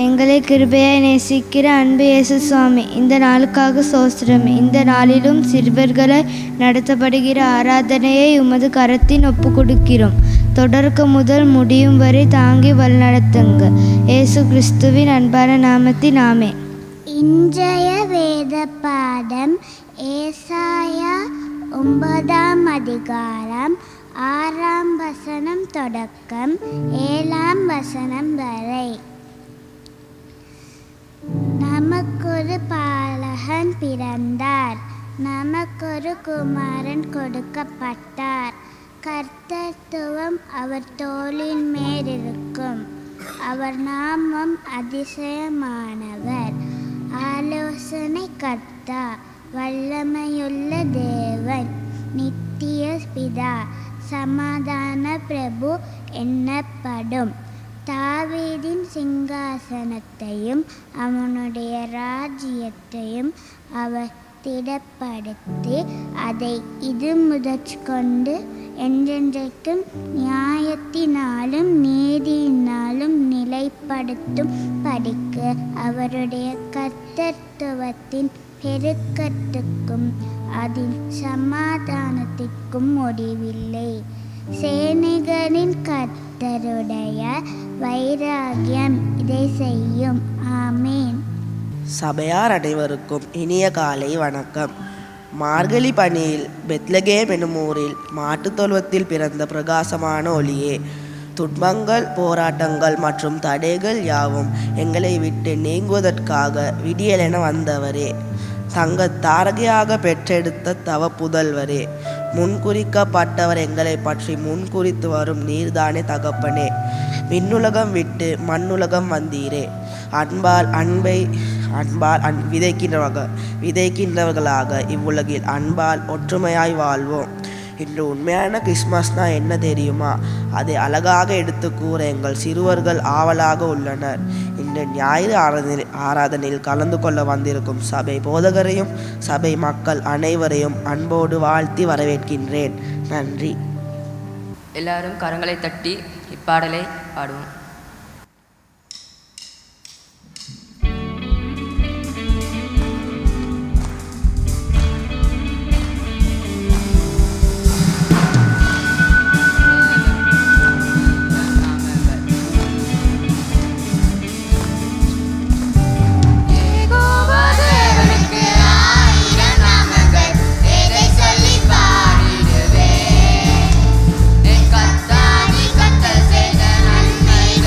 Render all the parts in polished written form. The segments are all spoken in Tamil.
எங்களை கிருபையாய் நேசிக்கிற அன்பு இயேசு சுவாமி, இந்த நாளுக்காக சோஸ்திரம். இந்த நாளிலும் சிறுவர்களை நடத்தப்படுகிற ஆராதனையை உமது கரத்தின் ஒப்பு கொடுக்கிறோம். தொடர்க்க முதல் முடியும் வரை தாங்கி வழிநடத்துங்க. இயேசு கிறிஸ்துவின் அன்பான நாமத்தின் ஆமென். இன்றைய வேத பாடம் ஏசாயா 9ஆம் அதிகாரம் 6ஆம் வசனம் தொடக்கம் 7ஆம் வசனம் வரை. நமக்கொரு பாலகன் பிறந்தார், நமக்கொரு குமாரன் கொடுக்கப்பட்டார். கர்த்தத்துவம் அவர் தோளின் மேலிருக்கும். அவர் நாமம் அதிசயமானவர், ஆலோசனை கர்த்தா, வல்லமையுள்ள தேவன், நித்திய பிதா, சமாதான பிரபு என்னப்படும். தாவீதின் சிங்காசனத்தையும் அவனுடைய ராஜ்யத்தையும் அவர் திடப்படுத்தி அதை இது முதற்கொண்டு என்றென்றைக்கும் நியாயத்தினாலும் நீதியினாலும் நிலைப்படுத்தும் படிக்கு அவருடைய கர்த்தத்துவத்தின் பெருக்கத்துக்கும் அதன் சமாதானத்திற்கும் முடிவில்லை. சேனைகளின் கர்த்தருடைய வைராகியம் இதை செய்யும். ஆமேன். சபையார் அனைவருக்கும் இனிய காலை வணக்கம். மார்கழி பனியில் பெத்லகேம் எனும் ஊரில் மாட்டுத்தொழுவத்தில் பிறந்த பிரகாசமான ஒளியே, துன்பங்கள், போராட்டங்கள் மற்றும் தடைகள் யாவும் எங்களை விட்டு நீங்குவதற்காக விடியலென வந்தவரே, தங்க தாரகையாக பெற்றெடுத்த தவ புதல்வரே, முன்குறிக்கப்பட்டவர் எங்களை பற்றி முன்குறித்து வரும் நீர்தானே தகப்பனே. விண்ணுலகம் விட்டு மண்ணுலகம் வந்தீரே, அன்பால் விதைக்கின்றவர்களாக இவ்வுலகில் அன்பால் ஒற்றுமையாய் வாழ்வோம். இன்று உண்மையான கிறிஸ்மஸ்னா என்ன தெரியுமா? அதை அழகாக எடுத்து கூற எங்கள் சிறுவர்கள் ஆவலாக உள்ளனர். இன்று ஞாயிறு ஆராதனையில் கலந்து கொள்ள வந்திருக்கும் சபை போதகரையும் சபை மக்கள் அனைவரையும் அன்போடு வாழ்த்தி வரவேற்கின்றேன். நன்றி. எல்லாரும் கரங்களை தட்டி இப்பாடலை பாடுவோம். கர்த்தர் செய்த நன்மைகள்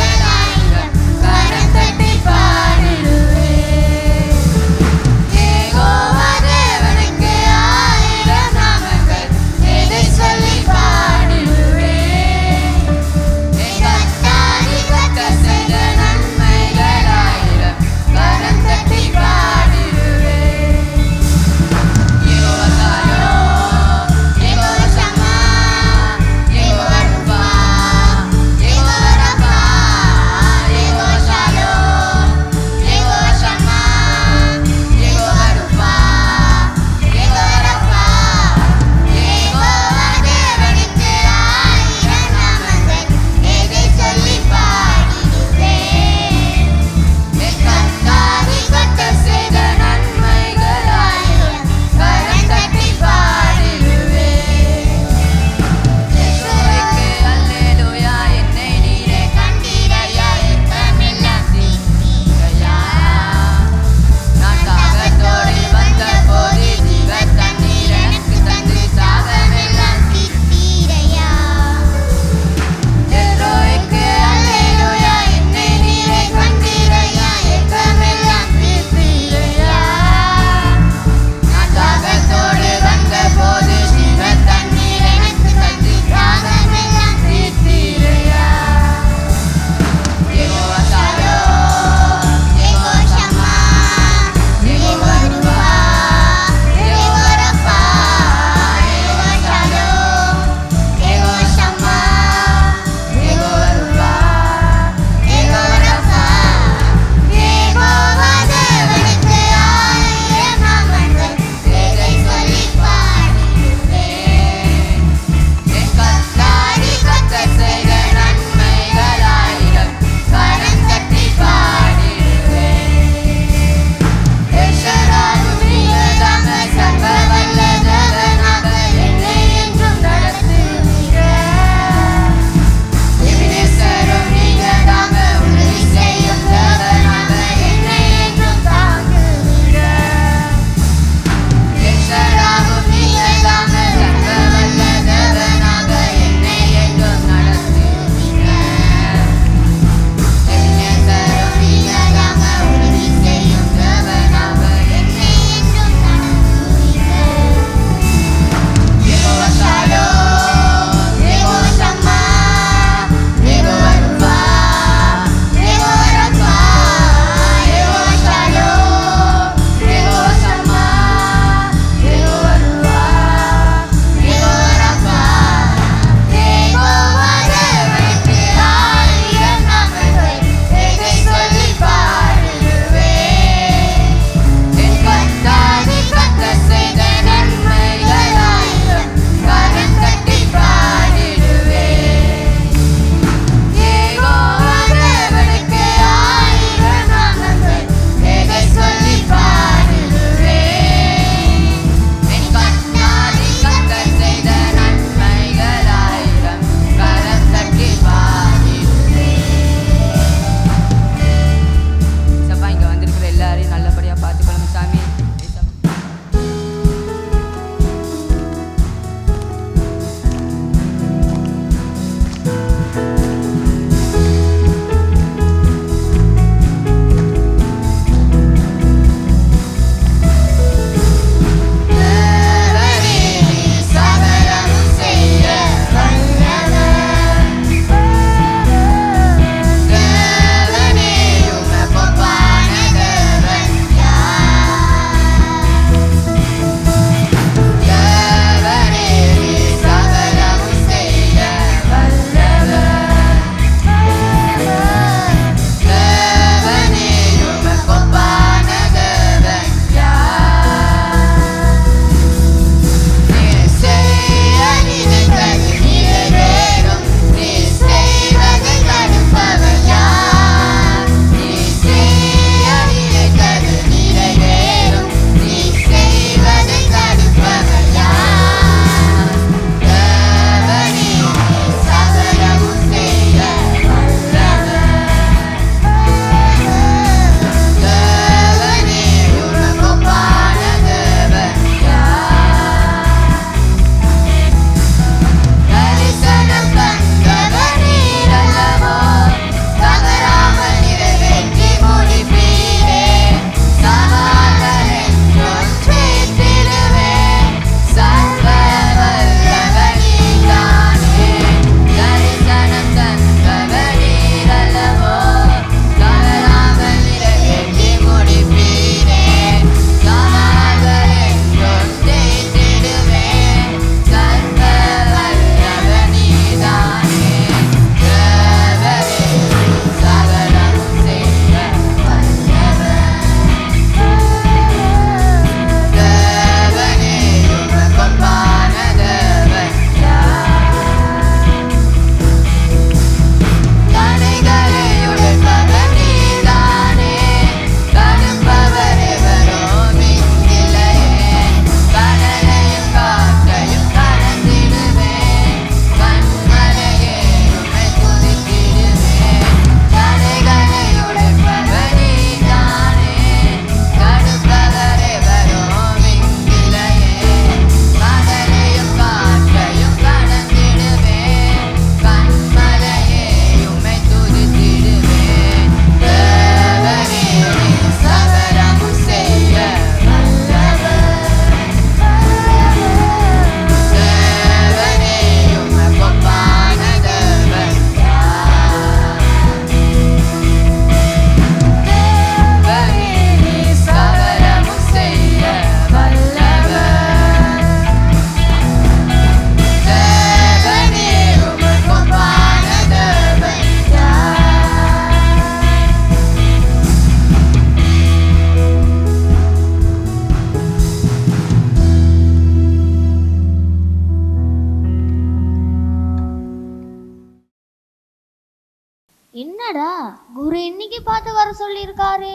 என்னடா குரு இன்னைக்கு பார்த்து வர சொல்லியிருக்காரு?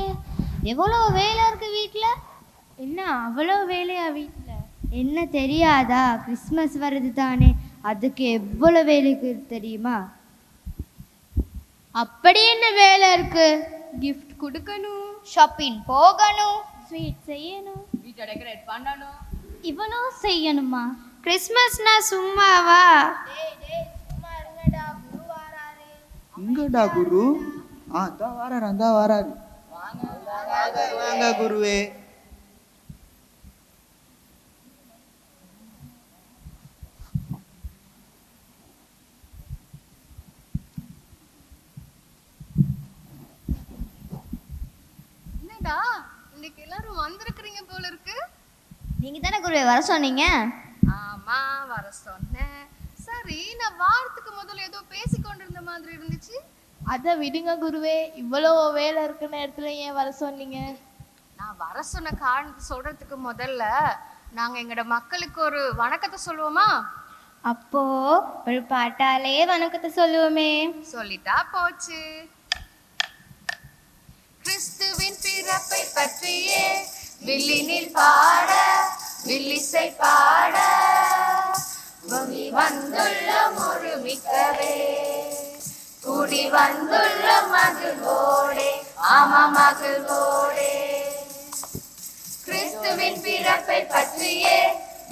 எவ்வளோ வேலை இருக்கு வீட்டில்? என்ன அவ்வளோ வேலையா வீட்டில்? என்ன தெரியாதா? கிறிஸ்மஸ் வருது தானே, அதுக்கு எவ்வளோ வேலைக்கு தெரியுமா? அப்படி என்ன வேலை இருக்கு? கிஃப்ட் கொடுக்கணும், ஷாப்பிங் போகணும், ஸ்வீட் செய்யணும், வீட்டை டெக்கரேட் பண்ணணும். இவ்வளோ செய்யணுமா? கிறிஸ்மஸ்னா சும்மாவா? எங்கடா குரு? தான் வராரு. வாங்க குருவே. என்னடா இன்னைக்கு எல்லாரும் வந்திருக்கிறீங்க போல இருக்கு. நீங்க தானே குருவே வர சொன்னீங்க? ஆமா, வர சொன்னேன். சரி, நான் வாரத்துக்கு முதல்ல ஏதோ பேசிக்கொண்டிருந்த மாதிரி இருந்துச்சு. அதை விடுங்க குருவே, இவ்வளோ வேலை இருக்கிற நேரத்துல ஏன் வர சொன்னீங்க? நான் வர சொன்ன காரணத்தை சொல்றதுக்கு முதல்ல நாங்க எங்களோட மக்களுக்கு ஒரு வணக்கத்தை சொல்லுவோமா? அப்போ ஒரு பாட்டாலே வணக்கத்தை சொல்லுவோமே. சொல்லிட்டா போச்சு. கிறிஸ்துவின் பிறப்பை பற்றியே வில்லினில் பாட, வில்லிசை பாட, வந்துள்ளோம் ஒருமிக்கவே, கூடி வந்துள்ளோம் மகிழ்வோடே, ஆமா மகிழ்வோடே. கிறிஸ்துவின் பிறப்பை பற்றியே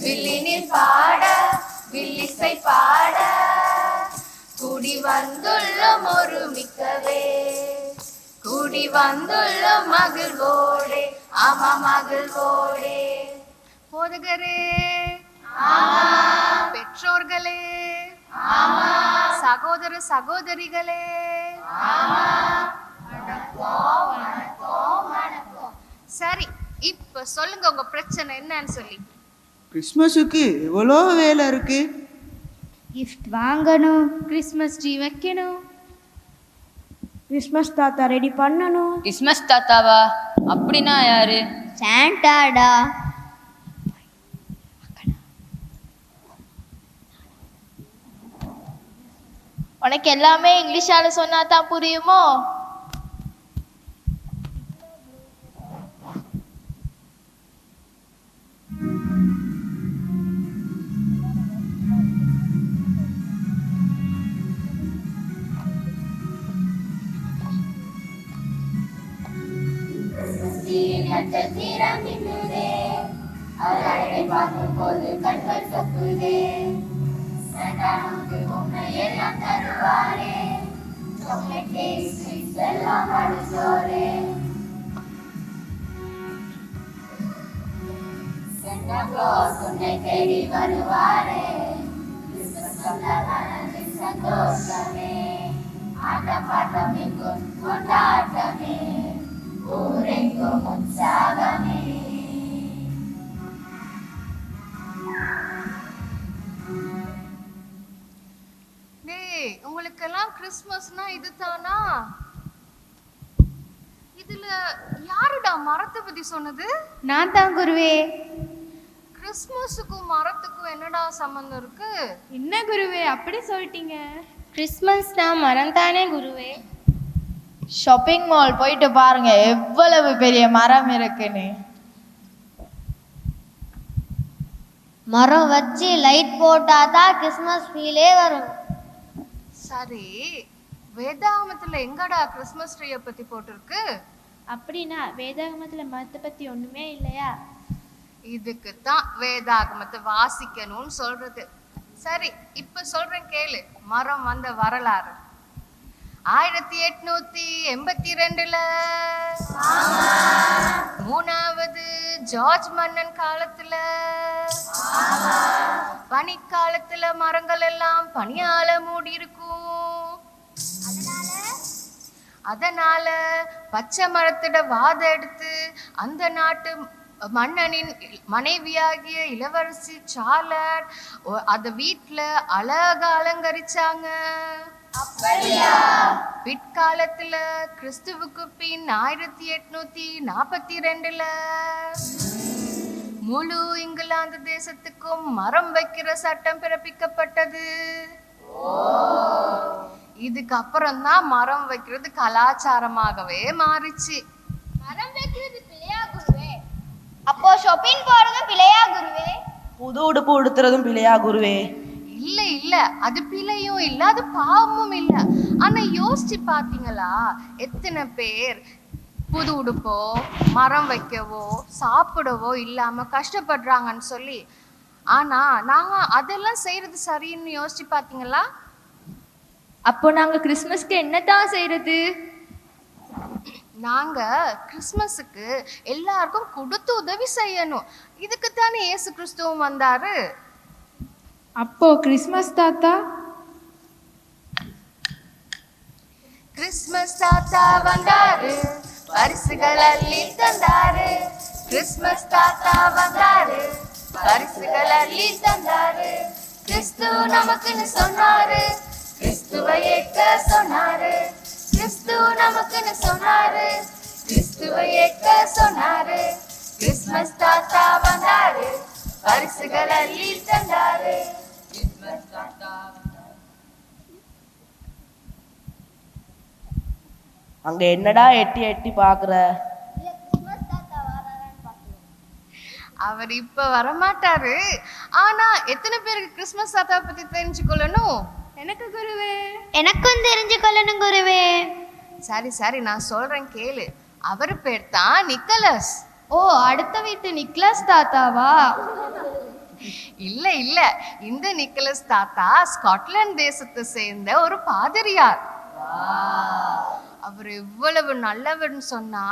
வில்லினில் பாட, வில்லிசை பாட, கூடி வந்துள்ளோம் ஒருமிக்கவே, கூடி வந்துள்ளோம் மகிழ்வோடே, ஆமா மகிழ்வோடே. போதகரே, பெற்றோர்களே, சகோதர சகோதரிகளே, சரி, இப்ப சொல்லுங்க உங்க பிரச்சனை என்னன்னு சொல்லி. கிறிஸ்மஸுக்கு எவ்வளோ வேலை இருக்கு. கிஃப்ட் வாங்கணும், கிறிஸ்மஸ் ட்ரீ வைக்கணும், கிறிஸ்மஸ் தாத்தா ரெடி பண்ணணும். கிறிஸ்மஸ் தாத்தாவா? அப்படின்னா யாரு? சாண்டாடா. உனக்கு எல்லாமே இங்கிலீஷால சொன்னா தான் புரியுமோ? உங்களுக்கெல்லாம் கிறிஸ்மஸ்னா இதுதானா? இதுல யாருடா மரத்தை பத்தி சொன்னது? நான் தான் குருவே. கிறிஸ்மஸுக்கும் மரத்துக்கும் என்னடா சம்பந்தம் இருக்கு? என்ன குருவே அப்படி சொல்லிட்டீங்க? கிறிஸ்மஸ்னா மரம் தானே குருவே. ஷாப்பிங் மால் போயிட்டு பாருங்க எவ்வளவு பெரிய மரம் இருக்குன்னு. மரம் வச்சு லைட் போட்டாதான் கிறிஸ்மஸ் ஃபீலே வரும். சரி, வேதாகமத்துல எங்கடா கிறிஸ்மஸ் ட்ரீயை பத்தி போட்டிருக்கு? அப்படின்னா வேதாகமத்துல மரத்தை பத்தி ஒண்ணுமே இல்லையா? இதுக்கு தான் வேதாகமத்தை வாசிக்கணும்னு சொல்றது. சரி, இப்ப சொல்றேன் கேளு. மரம் வந்த வரலாறு 1882 மூணாவது ஜார்ஜ் மன்னன் காலத்துல, பனிக்காலத்துல மரங்கள் எல்லாம் பனியால மூடி இருக்கும். அதனால பச்சை மரத்தோட வாதை எடுத்து அந்த நாட்டு மன்னனின் மனைவியாகிய இளவரசி சார்லட் அத வீட்டுல அழகா அலங்கரிச்சாங்க. பிற்காலத்துல கிறிஸ்துவுக்கு பின் 1842 முழு இங்கிலாந்து தேசத்துக்கும் மரம் வைக்கிற சட்டம் பிறப்பிக்கப்பட்டது. இதுக்கப்புறம் தான் மரம் வைக்கிறது கலாச்சாரமாகவே மாறிச்சு. மரம் வைக்கிறது பிள்ளையா குருவே? அப்போ ஷாப்பிங் போறதும் பிள்ளையா குருவே? புது உடுப்பு உடுத்துறதும் பிழையா குருவே? இல்ல இல்ல, அது பிழையும் இல்ல, அது பாவமும் இல்ல. ஆனா யோசிச்சு பாத்தீங்களா, எத்தனை பேர் புது உடுப்போ மரம் வைக்கவோ சாப்பிடவோ இல்லாம கஷ்டப்படுறாங்கன்னு சொல்லி. ஆனா நாங்க அதெல்லாம் செய்யறது சரின்னு யோசிச்சு பாத்தீங்களா? அப்போ நாங்க கிறிஸ்மஸ்க்கு என்னதான் செய்யறது? நாங்க கிறிஸ்மஸுக்கு எல்லாருக்கும் கொடுத்து உதவி செய்யணும். இதுக்குத்தானே இயேசு கிறிஸ்துவும் வந்தாரு. அப்போ கிறிஸ்மஸ் தாத்தா? கிறிஸ்மஸ் தாத்தா வந்தாரு, பரிசுகள் அள்ளி தந்தாரு. கிறிஸ்மஸ் தாத்தா வந்தாரு, பரிசுகள் அள்ளி தந்தாரு. கிறிஸ்து நமக்குன்னு சொன்னாரு, கிறிஸ்துவை ஏற்க சொன்னாரு. கிறிஸ்து நமக்குன்னு சொன்னாரு, கிறிஸ்துவை ஏற்க சொன்னாரு. கிறிஸ்மஸ் தாத்தா வந்தாரு, பரிசுகள் அள்ளி தந்தாரு. கிறிஸ்மஸ் தாத்தா அங்க என்னடா எட்டி எட்டி பாக்குற? அவர் இப்ப வரமாட்டாரு. ஆனா எத்தனை பேருக்கு கிறிஸ்மஸ் தாத்தா பத்தி தெரிஞ்சுக்கொள்ளணும்? எனக்கு குருவே. எனக்கும் தெரிஞ்சு கொள்ளணும் குருவே. சரி சரி, நான் சொல்றேன் கேளு. அவர் பேர் தான் நிக்கலஸ். ஓ, அடுத்த வீட்டு நிக்லஸ் தாத்தாவா? இல்ல இல்ல, இந்த நிக்கலஸ் தாத்தா ஸ்காட்லாந்து தேசத்தை சேர்ந்த ஒரு பாதிரியார். அவர் எவ்வளவு நல்லவர்னு சொன்னா,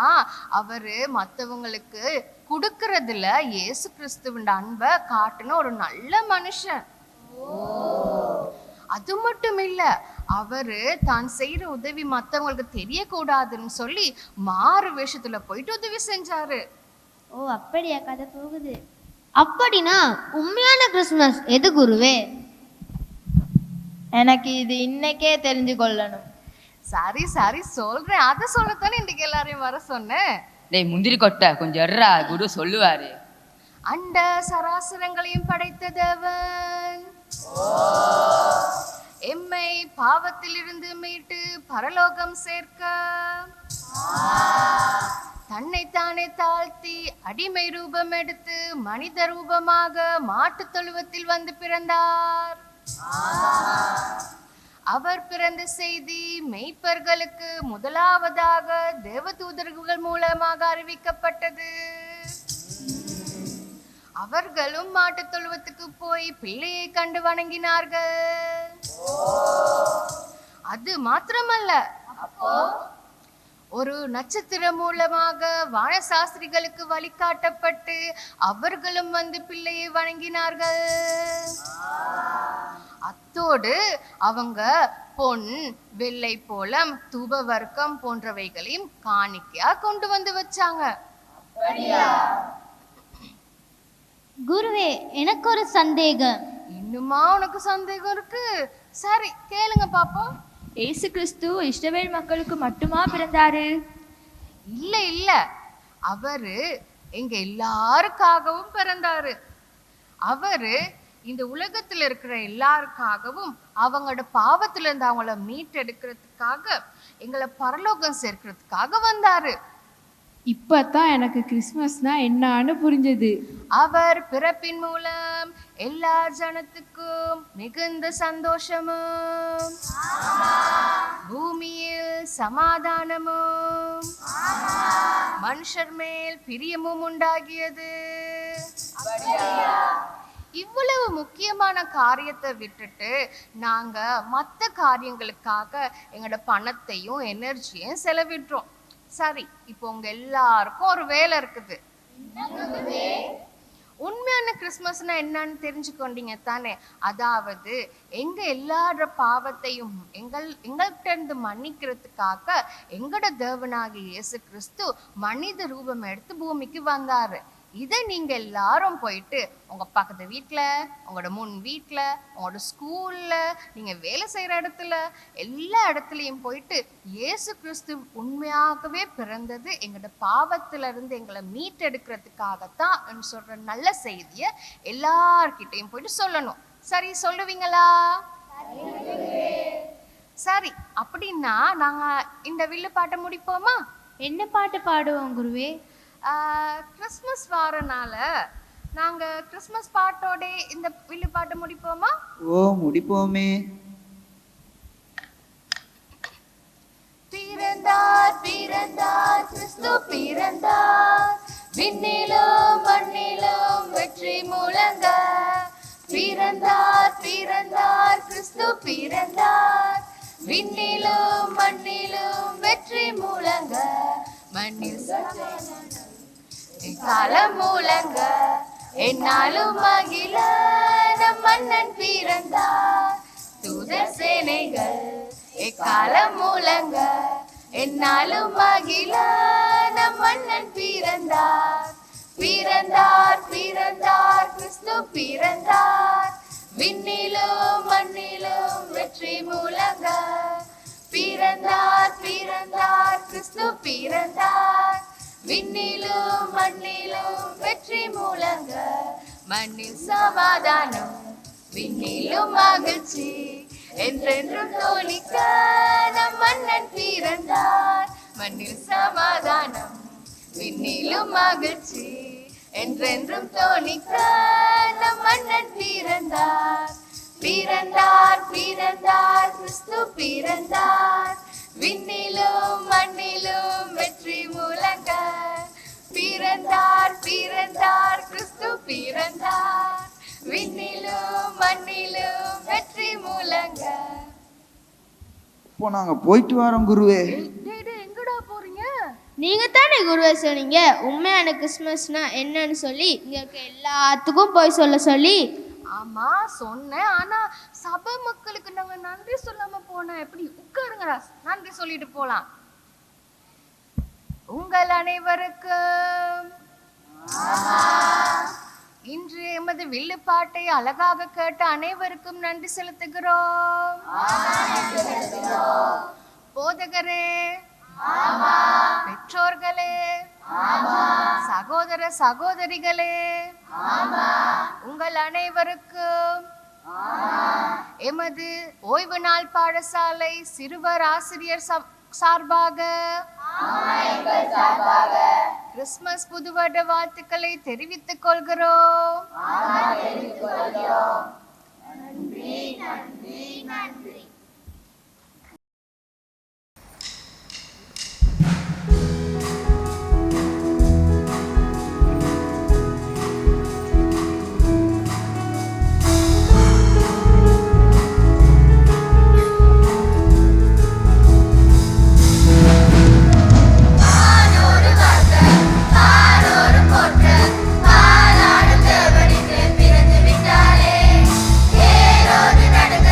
அவரு மற்றவங்களுக்கு கொடுக்கறதுல இயேசு கிறிஸ்துவின் அன்பை காட்டுன ஒரு நல்ல மனுஷன். அது மட்டும் இல்ல, அவரு தான் செய்யற உதவி மற்றவங்களுக்கு தெரியக்கூடாதுன்னு சொல்லி மாறு வேஷத்துல போயிட்டு உதவி செஞ்சாரு. ஓ அப்படியா கதை போகுது? அப்படின்னா உண்மையான கிறிஸ்மஸ் எது குருவே? எனக்கு இது இன்னைக்கே தெரிஞ்சு கொள்ளணும். சரி சரி சொல்றேன். அதை சொல்லத்தானே இன்னைக்கு எல்லாரையும் வர சொன்னேன். டேய் முந்திரி கொட்டை கொஞ்சம் எர்ரா, குரு சொல்லுவாரு. அண்ட சராசரங்களையும் படைத்த தேவன் எம்மை பாவத்திலிருந்து மீட்டு பரலோகம் சேர்க்க தன்னைத்தானே தாழ்த்தி அடிமை ரூபம் எடுத்து மனித ரூபமாக மாட்டு தொழுவத்தில் வந்து பிறந்தார். அவர் பிறந்த செய்தி மெய்ப்பர்களுக்கு முதலாவதாக தேவதூதர்கள் மூலமாக அறிவிக்கப்பட்டது. அவர்களும் மாட்டு தொழுவத்துக்கு போய் பிள்ளையை கண்டு வணங்கினார்கள். அது மாத்திரமல்ல, ஒரு நட்சத்திரம் மூலமாக வானசாஸ்திரிகளுக்கு வழிகாட்டப்பட்டு அவர்களும் வந்து பிள்ளையை வணங்கினார்கள். அத்தோடு அவங்க பொன், வெள்ளை போலம், தூப வர்க்கம் போன்றவைகளையும் காணிக்கையா கொண்டு வந்து வச்சாங்க. குருவே, எனக்கு ஒரு சந்தேகம். இன்னுமா உனக்கு சந்தேகம் இருக்கு? சரி கேளுங்க பாப்போம். இயேசு கிறிஸ்து இஸ்ரவேல் மக்களுக்கு மட்டுமா பிறந்தாரு? இல்ல இல்ல, அவரு எங்க எல்லாருக்காகவும் பிறந்தாரு. அவரு இந்த உலகத்துல இருக்கிற எல்லாருக்காகவும் அவங்களோட பாவத்துல இருந்து அவங்கள மீட்டெடுக்கிறதுக்காக எங்களை பரலோகம் சேர்க்கிறதுக்காக வந்தாரு. இப்பதான் எனக்கு கிறிஸ்மஸ்னா என்னன்னு புரிஞ்சது. அவர் பிறப்பின் மூலம் எல்லா ஜனத்துக்கும் மிகுந்த சந்தோஷமும் பூமியில் சமாதானமும் மனுஷர் மேல் பிரியமும் உண்டாகியது. இவ்வளவு முக்கியமான காரியத்தை விட்டுட்டு நாங்க மற்ற காரியங்களுக்காக எங்களோட பணத்தையும் எனர்ஜியையும் செலவிடுறோம். சரி, இப்போ உங்க எல்லாருக்கும் ஒரு வேலை இருக்குது. உண்மையான கிறிஸ்மஸ்னா என்னன்னு தெரிஞ்சுக்கொண்டீங்க தானே? அதாவது எங்க எல்லார பாவத்தையும் எங்கள்கிட்ட இருந்து மன்னிக்கிறதுக்காக எங்களோட தேவனாகிய இயேசு கிறிஸ்து மனித ரூபம் எடுத்து பூமிக்கு வந்தாரு. இதை நீங்க எல்லாரும் போயிட்டு உங்க பக்கத்து வீட்டுல, உங்களோட முன் வீட்டுல, உங்களோட ஸ்கூல்ல, நீங்க வேலை செய்யற இடத்துல, எல்லா இடத்துலயும் போயிட்டு இயேசு கிறிஸ்து உண்மையாகவே பிறந்தது எங்களோட பாவத்துல இருந்து எங்களை மீட்டெடுக்கிறதுக்காகத்தான் சொல்ற நல்ல செய்திய எல்லார்கிட்டையும் போயிட்டு சொல்லணும். சரி சொல்லுவீங்களா? சரி, அப்படின்னா நாங்க இந்த வில்லு பாட்டை முடிப்போமா? என்ன பாட்டு பாடுவோம் குருவே? கிறிஸ்மஸ் வாரனால நாங்க கிறிஸ்மஸ் பாட்டோட இந்த வில்லு பாட்டை முடிப்போமா? ஓ, முடிப்போமே. பிறந்தார் பிறந்தார் கிறிஸ்து பிறந்தார், விண்ணிலும் மண்ணிலும் வெற்றி முழங்க. பிறந்தார் பிறந்தார் கிறிஸ்து பிறந்தார், விண்ணிலும் மண்ணிலும் வெற்றி முழங்க. மண்ணில் காலம் முழங்க, என்னாலும் மகிழ நம் மன்னன் பிறந்தார். தூதர் சேனைகள் எக்காலம் முழங்க, என்னாலும் மகிழ நம் மன்னன் பிறந்தார். பிறந்தார் பிறந்தார் கிறிஸ்து பிறந்தார், விண்ணிலும் மண்ணிலும் வெற்றி முழங்க. பிறந்தார் பிறந்தார் கிறிஸ்து பிறந்தார், விண்ணிலும் மண்ணிலும் வெற்றி முழங்க. மண்ணில் சமாதானம், விண்ணிலும் மகிழ்ச்சி, என்றென்றும் தோணிக்க நம் மன்னன் பிறந்தார். மண்ணில் சமாதானம், விண்ணிலும் மகிழ்ச்சி, என்றென்றும் தோணிக்க நம் மன்னன் பிறந்தார். பிறந்தார் பிறந்தார் கிறிஸ்து பிறந்தார், விண்ணிலும் மண்ணிலும் வெற்றி முழங்க. பிறந்தார் பிறந்தார் கிறிஸ்து பிறந்தார், விண்ணிலும் மண்ணிலும் வெற்றி முழங்க. இப்போ நாங்க போயிட்டு வரோம் குருவே. எங்கடா போறீங்க? நீங்க தானே குருவே சொன்னீங்க உண்மையான கிறிஸ்மஸ்னா என்னன்னு சொல்லி இங்க இருக்க எல்லாத்துக்கும் போய் சொல்ல சொல்லி. ஆமா சொன்னேன், ஆனா சபை மக்களுக்கு நாங்க நன்றி சொல்லாம போனா எப்படி? உட்காருங்கடா, நன்றி சொல்லிட்டு போலாம். உங்கள் அனைவருக்கும் இன்று எமது வில்லுப்பாட்டை அழகாக கேட்ட அனைவருக்கும் நன்றி செலுத்துகிறோம். போதகரே, பெற்றோர்களே, சகோதர சகோதரிகளே, உங்கள் அனைவருக்கும் எமது ஓய்வு நாள் பாடசாலை சிறுவர் ஆசிரியர் சார்பாக கிறிஸ்துமஸ் புதுவருட வாழ்த்துக்களை தெரிவித்துக் கொள்கிறோம். நன்றி நன்றி நன்றி. ஏரோது நடுங்க,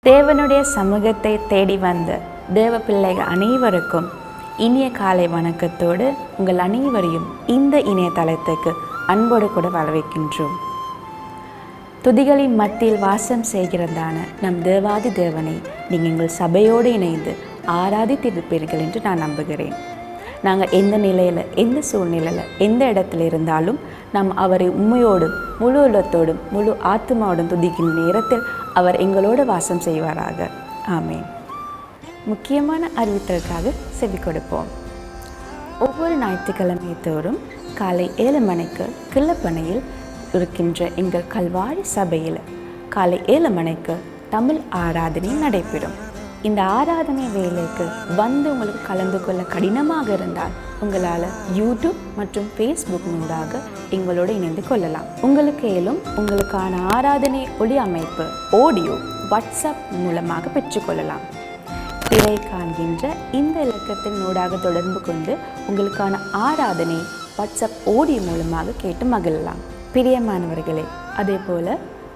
தேவனுடைய சமூகத்தை தேடி வந்த தேவ பிள்ளைகள் அனைவருக்கும் இனிய காலை வணக்கத்தோடு உங்கள் அனைவரையும் இந்த இணையதளத்துக்கு அன்போடு கூட வரவேற்கின்றோம். துதிகளின் மத்தியில் வாசம் செய்கிறதான நம் தேவாதி தேவனை நீங்கள் எங்கள் சபையோடு இணைந்து ஆராதித்திருப்பீர்கள் என்று நான் நம்புகிறேன். நாங்கள் எந்த நிலையில், எந்த சூழ்நிலையில், எந்த இடத்துல இருந்தாலும் நாம் அவரை உண்மையோடும் முழு உள்ளத்தோடும் முழு ஆத்மாவோடும் துதிக்கும் நேரத்தில் அவர் எங்களோடு வாசம் செய்வாராக. ஆமேன். முக்கியமான அறிவித்தலுக்காக செவி கொடுப்போம். ஒவ்வொரு ஞாயிற்றுக்கிழமை தோறும் காலை 7 மணிக்கு கிள்ளப்பனையில் இருக்கின்ற எங்கள் கல்வாரி சபையில் காலை 7 மணிக்கு தமிழ் ஆராதனை நடைபெறும். இந்த ஆராதனை வேலைக்கு வந்து உங்களுக்கு கலந்து கொள்ள கடினமாக இருந்தால் உங்களால் யூடியூப் மற்றும் ஃபேஸ்புக் மூலமாக எங்களோடு இணைந்து கொள்ளலாம். உங்களுக்கு மேலும் உங்களுக்கான ஆராதனை ஒளி அமைப்பு ஆடியோ வாட்ஸ்அப் மூலமாக பெற்றுக்கொள்ளலாம். திரை காண்கின்ற இந்த இலக்கத்தின் ஊடாக தொடர்பு கொண்டு உங்களுக்கான ஆராதனை வாட்ஸ்அப் ஆடியோ மூலமாக கேட்டு மகிழலாம். பிரியமானவர்களே, அதே போல்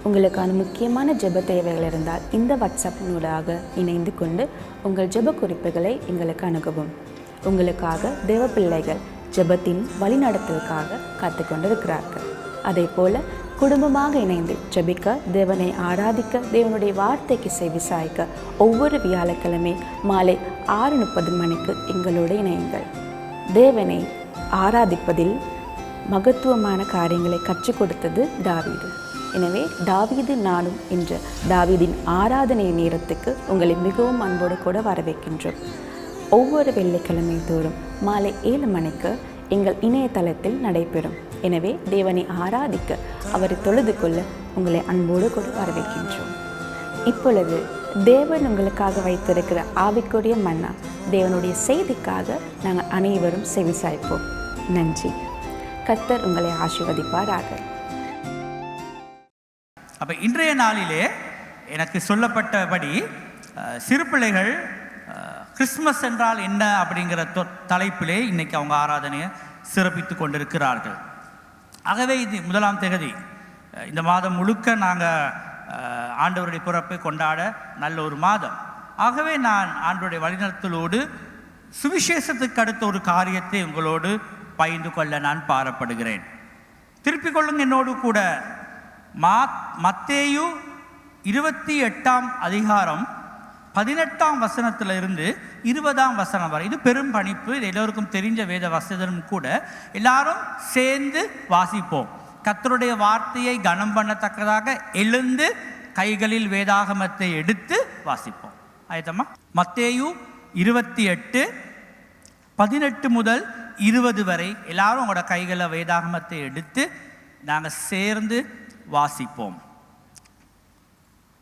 உங்களுக்கான முக்கியமான ஜெப தேவைகள் இருந்தால் இந்த வாட்ஸ்அப் நூலாக இணைந்து கொண்டு உங்கள் ஜெப குறிப்புகளை எங்களுக்கு அணுகவும். உங்களுக்காக தேவ பிள்ளைகள் ஜெபத்தின் வழிநடத்தலுக்காக காத்து கொண்டிருக்கிறார்கள். அதே போல் குடும்பமாக இணைந்து ஜெபிக்க, தேவனை ஆராதிக்க, தேவனுடைய வார்த்தைக்கு செவி சாய்க்க ஒவ்வொரு வியாழக்கிழமை மாலை 6:30 மணிக்கு எங்களோடு இணையுங்கள். தேவனை ஆராதிப்பதில் மகத்துவமான காரியங்களை கற்றுக் கொடுத்தது தாவீது. எனவே தாவீது நானும் என்ற தாவீதின் ஆராதனை நேரத்துக்கு உங்களை மிகவும் அன்போடு கூட வரவேற்கின்றோம். ஒவ்வொரு வெள்ளிக்கிழமை தோறும் மாலை 7 மணிக்கு எங்கள் இணையதளத்தில் நடைபெறும். எனவே தேவனை ஆராதிக்க, அவரை தொழுது கொள்ள உங்களை அன்போடு கூட வரவேற்கின்றோம். இப்பொழுது தேவன் உங்களுக்காக வைத்திருக்கிற ஆவிக்குரிய மன்னா, தேவனுடைய செய்திக்காக நாங்கள் அனைவரும் செவிசாய்ப்போம். நன்றி. கர்த்தர் உங்களை ஆசீர்வதிப்பாராக. அப்போ இன்றைய நாளிலே எனக்கு சொல்லப்பட்டபடி சிறு பிள்ளைகள் கிறிஸ்மஸ் என்றால் என்ன அப்படிங்கிற தலைப்பிலே இன்றைக்கி அவங்க ஆராதனையை சிறப்பித்து கொண்டிருக்கிறார்கள். ஆகவே இது 1ஆம் தேதி இந்த மாதம் முழுக்க நாங்கள் ஆண்டவருடைய பிறப்பை கொண்டாட நல்ல ஒரு மாதம். ஆகவே நான் ஆண்டவருடைய வழிநடத்தலோடு சுவிசேஷத்துக்கு அடுத்த ஒரு காரியத்தை உங்களோடு பகிர்ந்து கொள்ள நான் பாரப்படுகிறேன். திருப்பிக் கொள்ளுங்க என்னோடு கூட. மத்தேயு 28ஆம் அதிகாரம் 18ஆம் வசனத்திலிருந்து 20ஆம் வசனம் வரை. இது பெரும் பணிப்பு. இது எல்லோருக்கும் தெரிஞ்ச வேத வசனம் கூட. எல்லாரும் சேர்ந்து வாசிப்போம். கர்த்தருடைய வார்த்தையை கனம் பண்ணத்தக்கதாக எழுந்து கைகளில் வேதாகமத்தை எடுத்து வாசிப்போம். ஆயத்தமா? மத்தேயு 28 18 முதல் 20 வரை எல்லாரும் உங்களோட கைகளில் வேதாகமத்தை எடுத்து நாங்கள் சேர்ந்து வாசிப்போம்.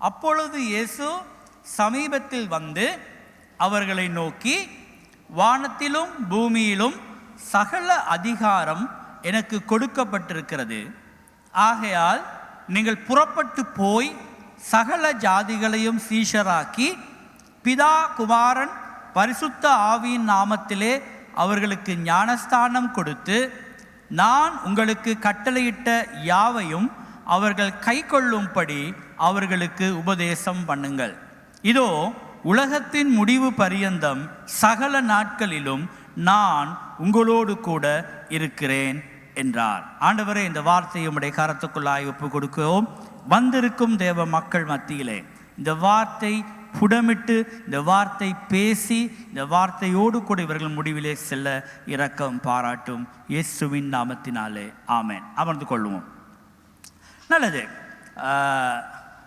அப்பொழுது இயேசு சமீபத்தில் வந்து அவர்களை நோக்கி, வானத்திலும் பூமியிலும் சகல அதிகாரம் எனக்கு கொடுக்கப்பட்டிருக்கிறது. ஆகையால் நீங்கள் புறப்பட்டு போய் சகல ஜாதிகளையும் சீஷராக்கி பிதா, குமாரன், பரிசுத்த ஆவியின் நாமத்திலே அவர்களுக்கு ஞானஸ்தானம் கொடுத்து, நான் உங்களுக்கு கட்டளையிட்ட யாவையும் அவர்கள் கை கொள்ளும்படி அவர்களுக்கு உபதேசம் பண்ணுங்கள். இதோ உலகத்தின் முடிவு பரியந்தம் சகல நாட்களிலும் நான் உங்களோடு கூட இருக்கிறேன் என்றார். ஆண்டவரே, இந்த வார்த்தையை உம்முடைய கரத்துக்குள்ளாய் ஒப்பு கொடுக்கிறோம். வந்திருக்கும் தேவ மக்கள் மத்தியிலே இந்த வார்த்தை புடமிட்டு, இந்த வார்த்தை பேசி, இந்த வார்த்தையோடு கூட இவர்கள் முடிவிலே செல்ல இரக்கம் பாராட்டும். இயேசுவின் நாமத்தினாலே ஆமென். அமர்ந்து கொள்வோம். நல்லது.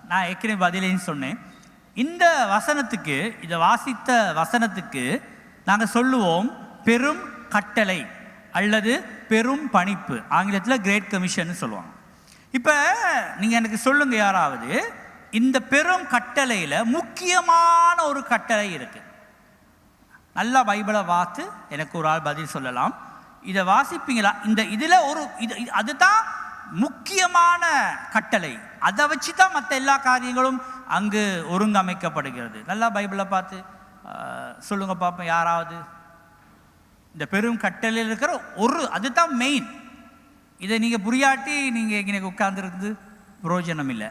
நான் ஏற்கனவே பதிலேன்னு சொன்னேன். இந்த வசனத்துக்கு, இதை வாசித்த வசனத்துக்கு நாங்கள் சொல்லுவோம் பெரும் கட்டளை அல்லது பெரும் பணிப்பு. ஆங்கிலத்தில் கிரேட் கமிஷன் சொல்லுவாங்க. இப்போ நீங்கள் எனக்கு சொல்லுங்கள், யாராவது இந்த பெரும் கட்டளையில் முக்கியமான ஒரு கட்டளை இருக்கு. நல்லா பைபிளை பார்த்து எனக்கு ஒரு ஆள் பதில் சொல்லலாம். இதை வாசிப்பீங்களா? இந்த இதில் ஒரு அதுதான் முக்கியமான கட்டளை. அதை வச்சு தான் மற்ற எல்லா காரியங்களும் அங்கு ஒருங்கமைக்கப்படுகிறது. நல்லா பைபிளை பார்த்து சொல்லுங்க பார்ப்போம். யாராவது இந்த பெரும் கட்டளையில் இருக்கிற ஒரு, அதுதான் மெயின். இதை நீங்கள் புரியாட்டி நீங்கள் எனக்கு உட்கார்ந்துருந்து பிரயோஜனம் இல்லை.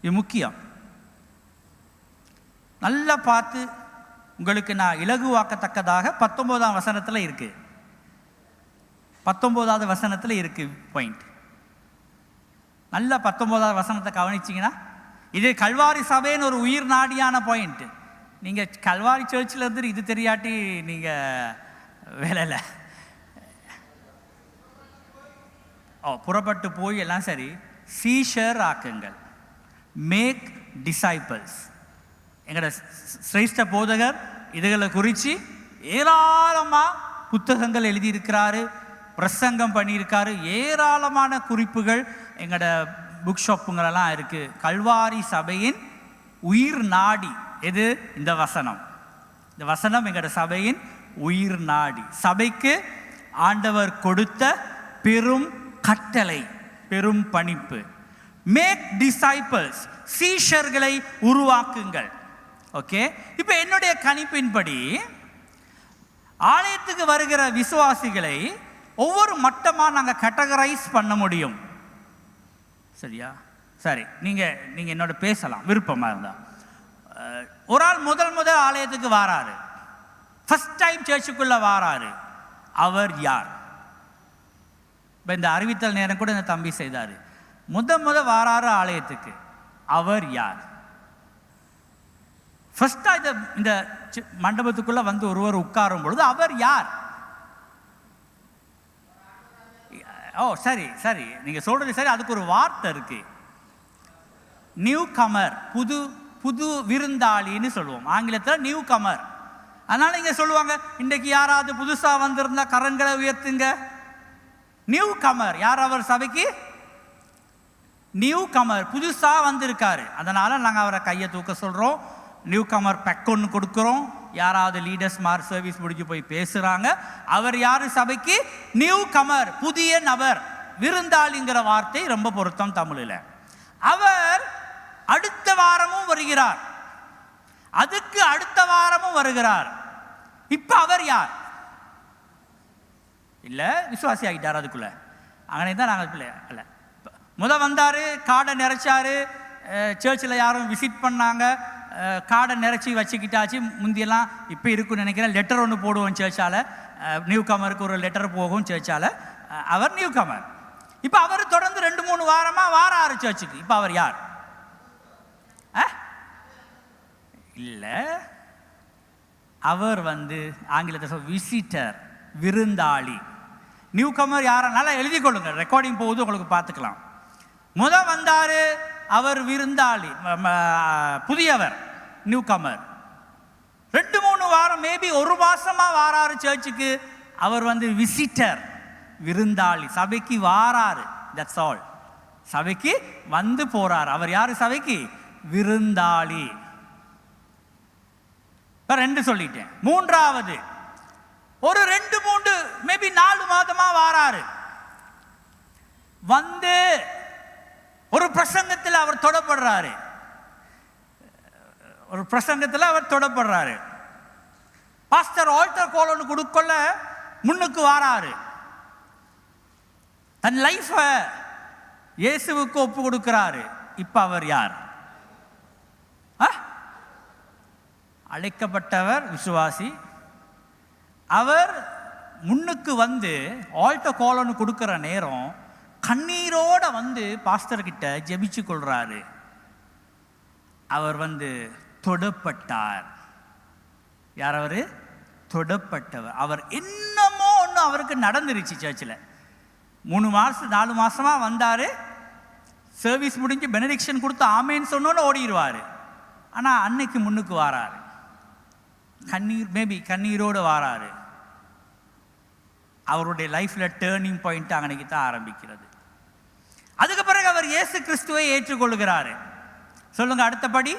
இது முக்கியம். நல்லா பார்த்து உங்களுக்கு நான் இலகுவாக்கத்தக்கதாக 19ஆம் வசனத்தில் இருக்கு. 19வது வசனத்தில் இருக்கு பாயிண்ட். நல்லா 19வது வசனத்தை கவனிச்சிங்கன்னா, இது கல்வாரி சபைன்னு ஒரு உயிர் நாடியான பாயிண்ட். நீங்கள் கல்வாரி சர்ச்சில் இருந்து இது தெரியாட்டி நீங்கள் வேலையில் புறப்பட்டு போய் எல்லாம் சரி, சீஷர் ஆக்குங்கள், மேக் டிசைபிள்ஸ். எங்களோட சிரேஷ்ட போதகர் இதுகளை குறித்து ஏராளமாக புத்தகங்கள் எழுதியிருக்கிறாரு, பிரசங்கம் பண்ணியிருக்காரு. ஏராளமான குறிப்புகள் எங்களோட புக் ஷாப்புங்களெல்லாம் இருக்குது. கல்வாரி சபையின் உயிர் நாடி எது? இந்த வசனம். இந்த வசனம் எங்களோட சபையின் உயிர் நாடி. சபைக்கு ஆண்டவர் கொடுத்த பெரும் கட்டளை, பெரும் பணிப்பு. மேக் டிசைபிள்ஸ், சீஷர்களை உருவாக்குங்கள். ஓகே, இப்போ என்னுடைய கணிப்பின்படி ஆலயத்துக்கு வருகிற விசுவாசிகளை ஒவ்வொரு மட்டமாக நாங்கள் கேட்டகரைஸ் பண்ண முடியும். சரியா? சரி, நீங்கள் என்னோட பேசலாம் விருப்பமாக இருந்தால். ஒரு ஆள் முதல் ஆலயத்துக்கு வாராரு, ஃபர்ஸ்ட் டைம் சர்ச்சுக்குள்ளே வாராரு, அவர் யார்? இப்போ இந்த அறிவித்தல் நேரம் கூட இந்த தம்பி செய்தார். முத வாராரு ஆலயத்துக்கு, அவர் யார்? ஃபர்ஸ்டாக இந்த மண்டபத்துக்குள்ளே வந்து ஒருவர் உட்காரும் பொழுது அவர் யார்? ஓ சரி சரி, நீங்கள் சொல்கிறது சரி. அதுக்கு ஒரு வார்த்தை இருக்கு, நியூ கமர், புது விருந்தாளின்னு சொல்லுவோம் ஆங்கிலத்தில், நியூ கமர். அதனால் இங்கே சொல்லுவாங்க, இன்றைக்கு யாராவது புதுசாக வந்திருந்தா கரங்களை உயர்த்துங்க. நியூ கமர் யார்? அவர் சபைக்கு நியூ கமர், புதுசாக வந்திருக்காரு. அதனால் நாங்கள் அவரை கையை தூக்க சொல்கிறோம். நியூ கமர் பேக் ஒன்று கொடுக்குறோம். யாராவது லீடர்ஸ் மார் சர்வீஸ் முடிஞ்சு போய் பேசுகிறாங்க, அவர் யார் சபைக்கு? நியூ கமர், புதிய நபர். விருந்தாளிங்கிற வார்த்தை ரொம்ப பொருத்தம் தமிழில். அவர் அடுத்த வாரமும் வருகிறார், அதுக்கு அடுத்த வாரமும் வருகிறார். இப்போ அவர் யார்? இல்லை விசுவாசி ஆகிட்டார் அதுக்குள்ளே. அங்கே தான் நாங்கள் பிள்ளை இல்லை. வந்தார், காடை நிறைச்சாரு, சர்ச்சில் யாரும் விசிட் பண்ணாங்க, காடை நிறைச்சி வச்சுக்கிட்டாச்சு. முந்தியெல்லாம் இப்போ இருக்குன்னு நினைக்கிறேன், லெட்டர் ஒன்று போடுவோம் சர்ச்சால், நியூ கமருக்கு ஒரு லெட்டர் போகும் சர்ச்சால். அவர் நியூ கமர். இப்போ அவர் தொடர்ந்து 2-3 வாரமாக வாராரு சர்ச்சுக்கு. இப்போ அவர் யார்? இல்லை, அவர் ஆங்கிலத்தில் விசிட்டர், விருந்தாளி. நியூ கமர் யாரனால எழுதி கொள்ளுங்க, ரெக்கார்டிங் போகுது உங்களுக்கு பார்த்துக்கலாம். வந்தார், அவர் விருந்தாளி, புதியவர், நியூ கமர். 2-3 வாரம், மேபி 1 மாசமா வாராரு சர்ச்சுக்கு, அவர் விசிட்டர், விருந்தாளி. சபைக்கு வாராரு, தட்ஸ் ஆல். சபைக்கு வந்து போறாரு. அவர் யாரு? சபைக்கு விருந்தாளி. 2 சொல்லிட்டேன். 3வது ஒரு 2-3 மேபி 4 மாதமா வாராரு. ஒரு பிரசங்கத்தில் அவர் தொடப்படுறாரு. பாஸ்டர் ஆல்டர் கால் ஒன்று கொடுக்கல, முன்னுக்கு வாராரு. தன் லைஃபை இயேசுவுக்கு ஒப்பு கொடுக்கிறாரு. இப்ப அவர் யார்? அழைக்கப்பட்டவர், விசுவாசி. அவர் முன்னுக்கு ஆல்டர் கால் ஒன்று கொடுக்கிற நேரம் கண்ணீரோட பாஸ்டர் கிட்ட ஜெபிச்சு கொள்றாரு. அவர் தொடப்பட்டார். யார் அவரு? தொடப்பட்டவர். அவர் என்னமோ ஒன்று அவருக்கு நடந்துருச்சு சர்ச்சில். 3 மாசம் 4 மாசமா வந்தாரு, சர்வீஸ் முடிஞ்சு பெனடிக்ஷன் கொடுத்து ஆமேன்னு சொன்னோன்னு ஓடிடுவார். ஆனால் அன்னைக்கு முன்னுக்கு வாராரு, கண்ணீரோடு வாராரு. அவருடைய லைஃப்பில் டேர்னிங் பாயிண்ட் அன்னைக்கு தான் ஆரம்பிக்கிறது. அதுக்கு பிறகு அவர் இயேசு கிறிஸ்துவை ஏற்றுக்கொள்கிறாரு. சொல்லுங்க, அடுத்தபடி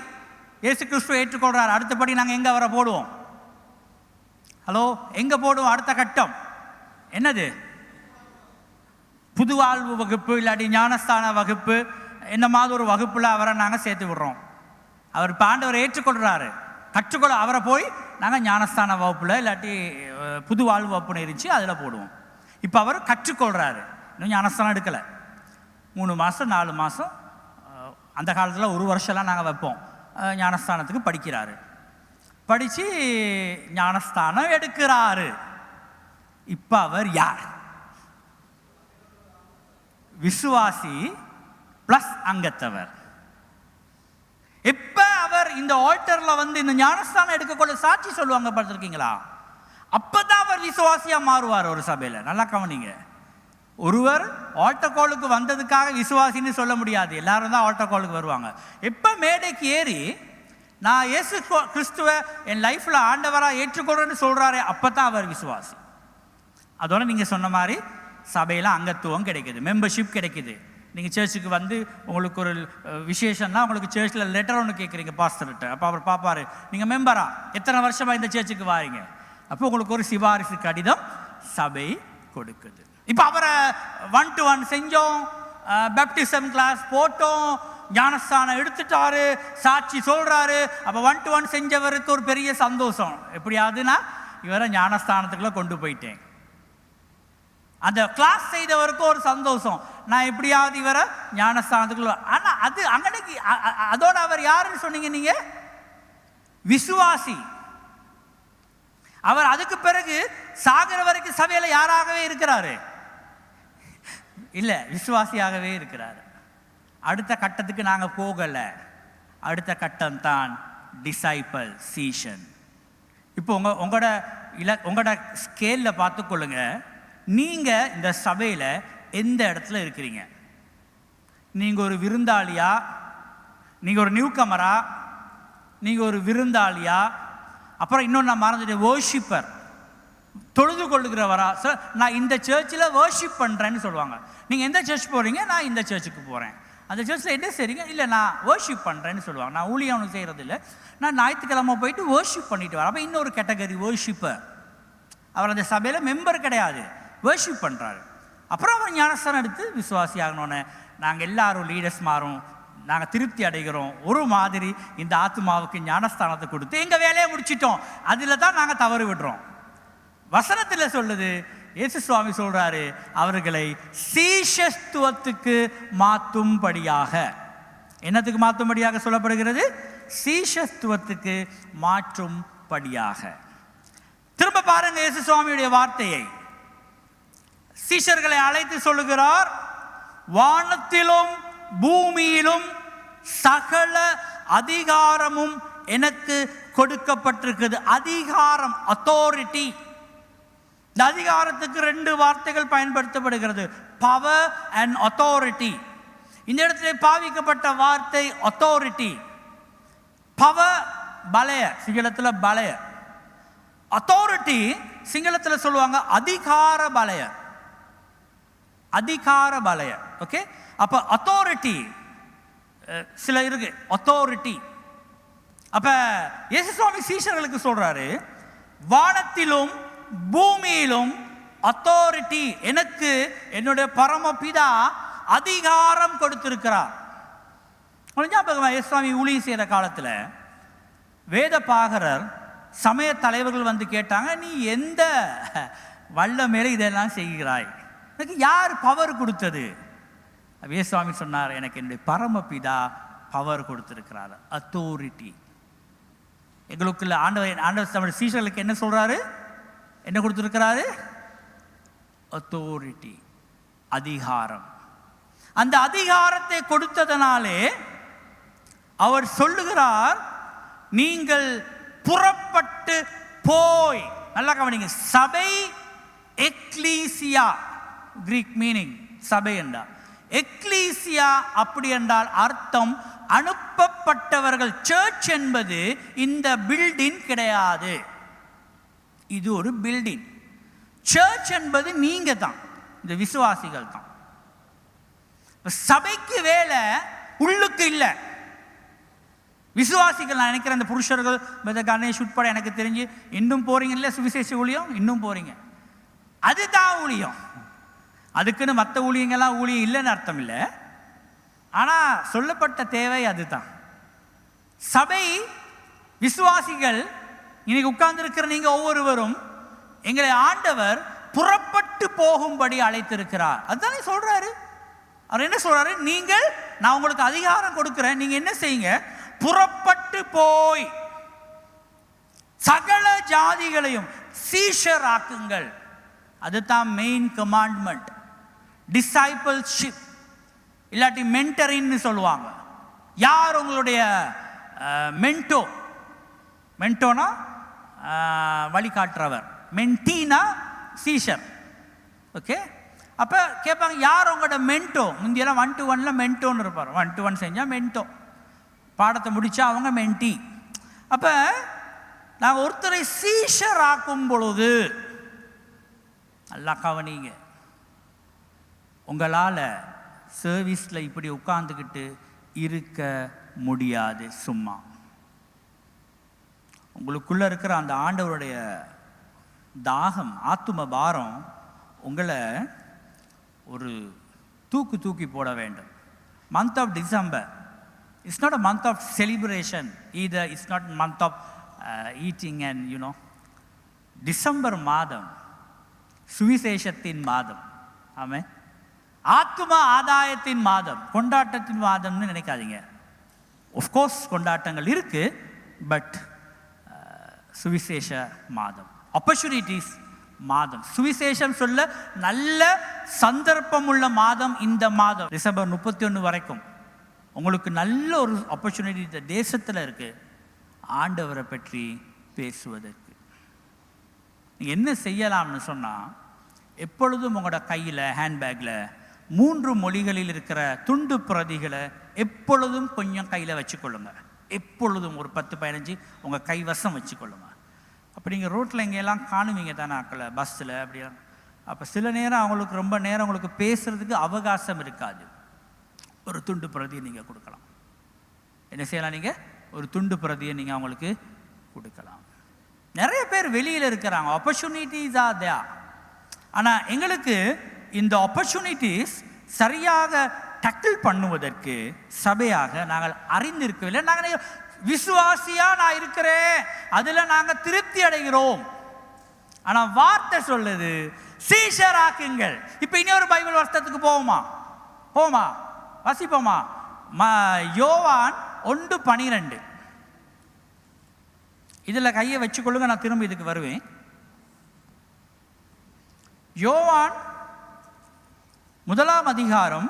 இயேசு கிறிஸ்துவை ஏற்றுக்கொள்றாரு. அடுத்தபடி நாங்கள் எங்கே அவரை போடுவோம்? ஹலோ, எங்கே போடுவோம்? அடுத்த கட்டம் என்னது? புது வாழ்வு வகுப்பு, இல்லாட்டி ஞானஸ்தான வகுப்பு, இந்த மாதிரி ஒரு வகுப்பில் அவரை நாங்கள் சேர்த்து விடுறோம். அவர் இப்போ ஆண்டவரை ஏற்றுக்கொள்கிறாரு, கற்றுக்கொள்ள அவரை போய் நாங்கள் ஞானஸ்தான வகுப்பில் இல்லாட்டி புது வாழ்வு வகுப்புன்னு இருந்துச்சு, அதில் போடுவோம். இப்போ அவர் கற்றுக்கொள்கிறாரு, இன்னும் ஞானஸ்தானம் எடுக்கலை. 3 மாதம் 4 மாதம், அந்த காலத்தில் 1 வருஷம்லாம் நாங்கள் வைப்போம். ஞானஸ்தானத்துக்கு படிக்கிறாரு. படித்து ஞானஸ்தானம் எடுக்கிறாரு. இப்போ அவர் யார்? விசுவாசி ப்ளஸ் அங்கத்தவர். எப்போ அவர் இந்த ஆல்டரில் வந்து இந்த ஞானஸ்தானம் எடுக்கக்கூடிய சாட்சி சொல்லுவாங்க பார்த்துருக்கீங்களா? அப்போ தான் அவர் விசுவாசியாக மாறுவார் ஒரு சபையில். நல்லா கவனிங்க. ஒருவர் ஆல்டர்காலுக்கு வந்ததுக்காக விசுவாசின்னு சொல்ல முடியாது. எல்லாரும் தான் ஆல்டர்காலுக்கு வருவாங்க. எப்போ மேடைக்கு ஏறி நான் இயேசு கிறிஸ்துவை என் லைஃப்பில் ஆண்டவராக ஏற்றுக்கொள்றேன்னு சொல்கிறாரே அப்போ தான் அவர் விசுவாசி. அதோட நீங்கள் சொன்ன மாதிரி சபையில் அங்கத்துவம் கிடைக்குது, மெம்பர்ஷிப் கிடைக்குது. நீங்கள் சர்ச்சுக்கு வந்து உங்களுக்கு ஒரு விசேஷம்னா உங்களுக்கு சர்ச்சில் லெட்டர் ஒன்று கேட்குறீங்க பாஸ்டர்கிட்ட. அப்போ அவர் பார்ப்பார், நீங்கள் மெம்பரா, எத்தனை வருஷமாக இந்த சர்ச்சுக்கு வாரீங்க, அப்போ உங்களுக்கு ஒரு சிபாரிசு கடிதம் சபை கொடுக்குது. இப்போ அவரை 1-to-1 செஞ்சோம், பேப்டிசம் கிளாஸ் போட்டோம், ஞானஸ்தானம் எடுத்துட்டாரு, சாட்சி சொல்கிறாரு. அப்போ 1-to-1 செஞ்சவருக்கு ஒரு பெரிய சந்தோஷம். எப்படியாதுன்னா இவரை ஞானஸ்தானத்துக்குள்ளே கொண்டு போயிட்டேன். அந்த கிளாஸ் செய்தவருக்கு ஒரு சந்தோஷம், நான் எப்படியாவது இவரை ஞானஸ்தானத்துக்குள்ள. ஆனால் அது அங்கனைக்கு அதோட அவர் யாருன்னு சொன்னீங்க நீங்கள்? விசுவாசி. அவர் அதுக்கு பிறகு சாகர வரைக்கும் சபையில் யாராகவே இருக்கிறாரு? இல்லை, விசுவாசியாகவே இருக்கிறார். அடுத்த கட்டத்துக்கு நாங்கள் போகலை. அடுத்த கட்டம் தான் டிசைபிள், சீஷன். இப்போ உங்களோட ஸ்கேலில் பார்த்துக்கொள்ளுங்க, நீங்கள் இந்த சபையில் எந்த இடத்துல இருக்கிறீங்க? நீங்கள் ஒரு விருந்தாளியா, நீங்கள் ஒரு நியூ கமரா, நீங்கள் ஒரு விருந்தாளியா, அப்புறம் இன்னொன்று நான் மறந்துட்டேன், வர்ஷிப்பர், தொழுது கொள்ளுகிறவரா? சார் நான் இந்த சர்ச்சில் வர்ஷிப் பண்ணுறேன்னு சொல்லுவாங்க. நீங்கள் எந்த சர்ச் போகிறீங்க? நான் இந்த சர்ச்சுக்கு போகிறேன். அந்த சர்ச்சில் என்ன செய்றீங்க? இல்லை நான் வர்ஷிப் பண்ணுறேன்னு சொல்லுவாங்க. நான் ஊழியம் ஒன்று செய்கிறதில்ல, நான் ஞாயிற்றுக்கிழமை போயிட்டு வர்ஷிப் பண்ணிட்டு வரேன். அப்போ இன்னொரு கேட்டகரி வர்ஷிப்பர். அவர் அந்த சபையில் மெம்பர் கிடையாது, வர்ஷிப் பண்ணுறாரு. அப்புறம் அவர் ஞானஸ்தானம் எடுத்து விசுவாசி ஆகணுன்னு நாங்கள் எல்லாரும் லீடர்ஸ் மாறும், நாங்கள் திருப்தி அடைகிறோம். ஒரு மாதிரி இந்த ஆத்மாவுக்கு ஞானஸ்தானத்தை கொடுத்து எங்கள் வேலையை முடிச்சிட்டோம். அதில் தான் நாங்கள் தவறு விடுறோம். வசனத்தில் சொல்லுது, இயேசு சுவாமி சொல்கிறாரு, அவர்களை சீஷத்துவத்துக்கு மாற்றும்படியாக. என்னத்துக்கு மாற்றும்படியாக சொல்லப்படுகிறது? சீஷத்துவத்துக்கு மாற்றும்படியாக. திரும்ப பாருங்க இயேசு சுவாமியுடைய வார்த்தையை. சீஷர்களை அழைத்து சொல்லுகிறார், வானத்திலும் பூமியிலும் சகல அதிகாரமும் எனக்கு கொடுக்கப்பட்டிருக்குது. அதிகாரம், அத்தாரிட்டி. இந்த அதிகாரத்துக்கு 2 வார்த்தைகள் பயன்படுத்தப்படுகிறது, பவர் அண்ட் அத்தாரிட்டி. இந்த இடத்துல பாவிக்கப்பட்ட வார்த்தை அத்தாரிட்டி. பவர் பலய, சிங்களத்தில் பலய. அத்தாரிட்டி சிங்களத்தில் சொல்லுவாங்க அதிகார பலய, அதிகார பலய. ஓகே, அப்போ அத்தாரிட்டி சில இருக்கு, அத்தாரிட்டி. அப்ப இயேசு சுவாமி சீஷர்களுக்கு சொல்றாரு, வானத்திலும் பூமியிலும் அத்தாரிட்டி எனக்கு என்னுடைய பரமபிதா அதிகாரம் கொடுத்திருக்கிறார். இயேசு சுவாமி ஊழியம் செய்கிற காலத்தில் வேத பாகரர் சமய தலைவர்கள் வந்து கேட்டாங்க, நீ எந்த வல்ல மேலே இதெல்லாம் செய்கிறாய், எனக்கு யார் பவர் கொடுத்தது? இயேசு சுவாமி சொன்னார், எனக்கு என்னுடைய பரமபிதா பவர் கொடுத்திருக்கிறார், அத்தாரிட்டி. எங்களுக்குள்ள ஆண்டவர் சீஷர்களுக்கு என்ன சொல்றாரு? என்ன கொடுத்திருக்கிறாரு? அத்தாரிட்டி, அதிகாரம். அந்த அதிகாரத்தை கொடுத்ததனாலே அவர் சொல்லுகிறார், நீங்கள் புறப்பட்டு போய். நல்லா கவனிங்க, சபை எக்லீசியா, கிரீக் மீனிங் சபை என்றால் எக்லீசியா. அப்படி என்றால் அர்த்தம் அனுப்பப்பட்டவர்கள். சர்ச் என்பது இந்த பில்டிங் கிடையாது, இது ஒரு பில்டிங். சர்ச் என்பது நீங்க தான், இந்த விசுவாசிகள் தான். சபைக்கு வேலை உள்ளுக்கு இல்லை, விசுவாசிகள். நான் நினைக்கிறேன் அந்த புருஷர்கள் கணேஷ் உட்பட எனக்கு தெரிஞ்சு இன்னும் போறீங்க இல்லை, சுவிசேஷ ஊழியம் இன்னும் போறீங்க, அதுதான் ஊழியம். அதுக்குன்னு மற்ற ஊழியங்கள்லாம் ஊழியம் இல்லைன்னு அர்த்தம் இல்லை, ஆனால் சொல்லப்பட்ட தேவை அதுதான். சபை விசுவாசிகள் இன்னைக்கு உட்கார்ந்துருக்கிற நீங்க ஒவ்வொருவரும் எங்களை ஆண்டவர் புறப்பட்டு போகும்படி அழைத்திருக்கிறார். அதுதானே சொல்றாரு. அவர் என்ன சொல்றாரு? நீங்கள், நான் உங்களுக்கு அதிகாரம் கொடுக்கிறேன், நீங்க என்ன செய்யுங்க? புறப்பட்டு போய். சகல ஜாதிகளையும் சீஷர் ஆக்குங்கள். அதுதான் மெயின் கமாண்ட்மெண்ட். டிசைபிள்ஷிப் இல்லாட்டி மென்டரின்னு சொல்லுவாங்க. யார் உங்களுடைய மென்டோ? மென்டோனா வழிகாட்டுறவர், மென்டீனா சீஷர். ஓகே, அப்போ கேட்பாங்க யார் உங்களோட மென்டோ? முந்தியெல்லாம் 1 to 1 மென்டோன்னு இருப்பார். 1 to 1 செஞ்சால் மென்டோ, பாடத்தை முடித்தா அவங்க மென்டி. அப்போ நாங்கள் ஒருத்தரை சீஷர் ஆக்கும் பொழுது நல்லா கவனிங்க, உங்களால் சர்வீஸில் இப்படி உட்கார்ந்துக்கிட்டு இருக்க முடியாது. சும்மா உங்களுக்குள்ளே இருக்கிற அந்த ஆண்டவருடைய தாகம், ஆத்தும பாரம் உங்களை ஒரு தூக்கி போட வேண்டும். Month of December it's not a month of celebration either, it's not month of eating and you know. December மாதம் சுவிசேஷத்தின் மாதம். ஆமாம், ஆத்தும ஆதாயத்தின் மாதம், கொண்டாட்டத்தின் மாதம்னு நினைக்காதீங்க. ஆஃப்கோர்ஸ் கொண்டாட்டங்கள் இருக்கு, பட் சுவிசேஷ மாதம், ஆப்பர்ச்சுனிட்டிஸ் மாதம், சுவிசேஷம் சொல்ல நல்ல சந்தர்ப்பம் உள்ள மாதம் இந்த மாதம். டிசம்பர் 31 வரைக்கும் உங்களுக்கு நல்ல ஒரு ஆப்பர்ச்சுனிட்டி இந்த தேசத்தில் இருக்கு ஆண்டவரை பற்றி பேசுவதற்கு. நீங்கள் என்ன செய்யலாம்னு சொன்னால், எப்பொழுதும் உங்களோட கையில் ஹேண்ட்பேக்கில் 3 மொழிகளில் இருக்கிற துண்டு பிரதிகளை எப்பொழுதும் கொஞ்சம் கையில் வச்சுக்கொள்ளுங்க. எப்பொழுதும் ஒரு 10-15 உங்கள் கைவசம் வச்சுக்கொள்ளுங்க. அப்போ நீங்கள் ரோட்டில் எங்கெல்லாம் காணுவீங்க தானே ஆக்களை, பஸ்ஸில் அப்படியா. அப்போ சில நேரம் அவங்களுக்கு ரொம்ப நேரம் உங்களுக்கு பேசுகிறதுக்கு அவகாசம் இருக்காது. ஒரு துண்டு பிரதியை நீங்கள் கொடுக்கலாம். என்ன செய்யலாம்? நீங்கள் ஒரு துண்டு பிரதியை நீங்கள் அவங்களுக்கு கொடுக்கலாம். நிறைய பேர் வெளியில் இருக்கிறாங்க, ஆப்பர்ச்சுனிட்டிஸ் ஆர் தேர். ஆனால் எங்களுக்கு இந்த ஆப்பர்ச்சுனிட்டிஸ் சரியாக டக்கிள் பண்ணுவதற்கு சபையாக நாங்கள் அறிந்திருக்கவில்லை. நாங்கள் விசுவாசியா நான் இருக்கிறேன், அதில் நாங்கள் திருப்தி அடைகிறோம். ஆனால் வார்த்தை சொல்லுது சீஷராக்குங்கள். இப்போ இன்னொரு பைபிள் வருஷத்துக்கு போவோமா வசிப்போமா? யோவான் 1:12 இதில் கையை வச்சுக்கொள்ளுங்க, நான் திரும்ப இதுக்கு வருவேன். யோவான் 1 அதிகாரம்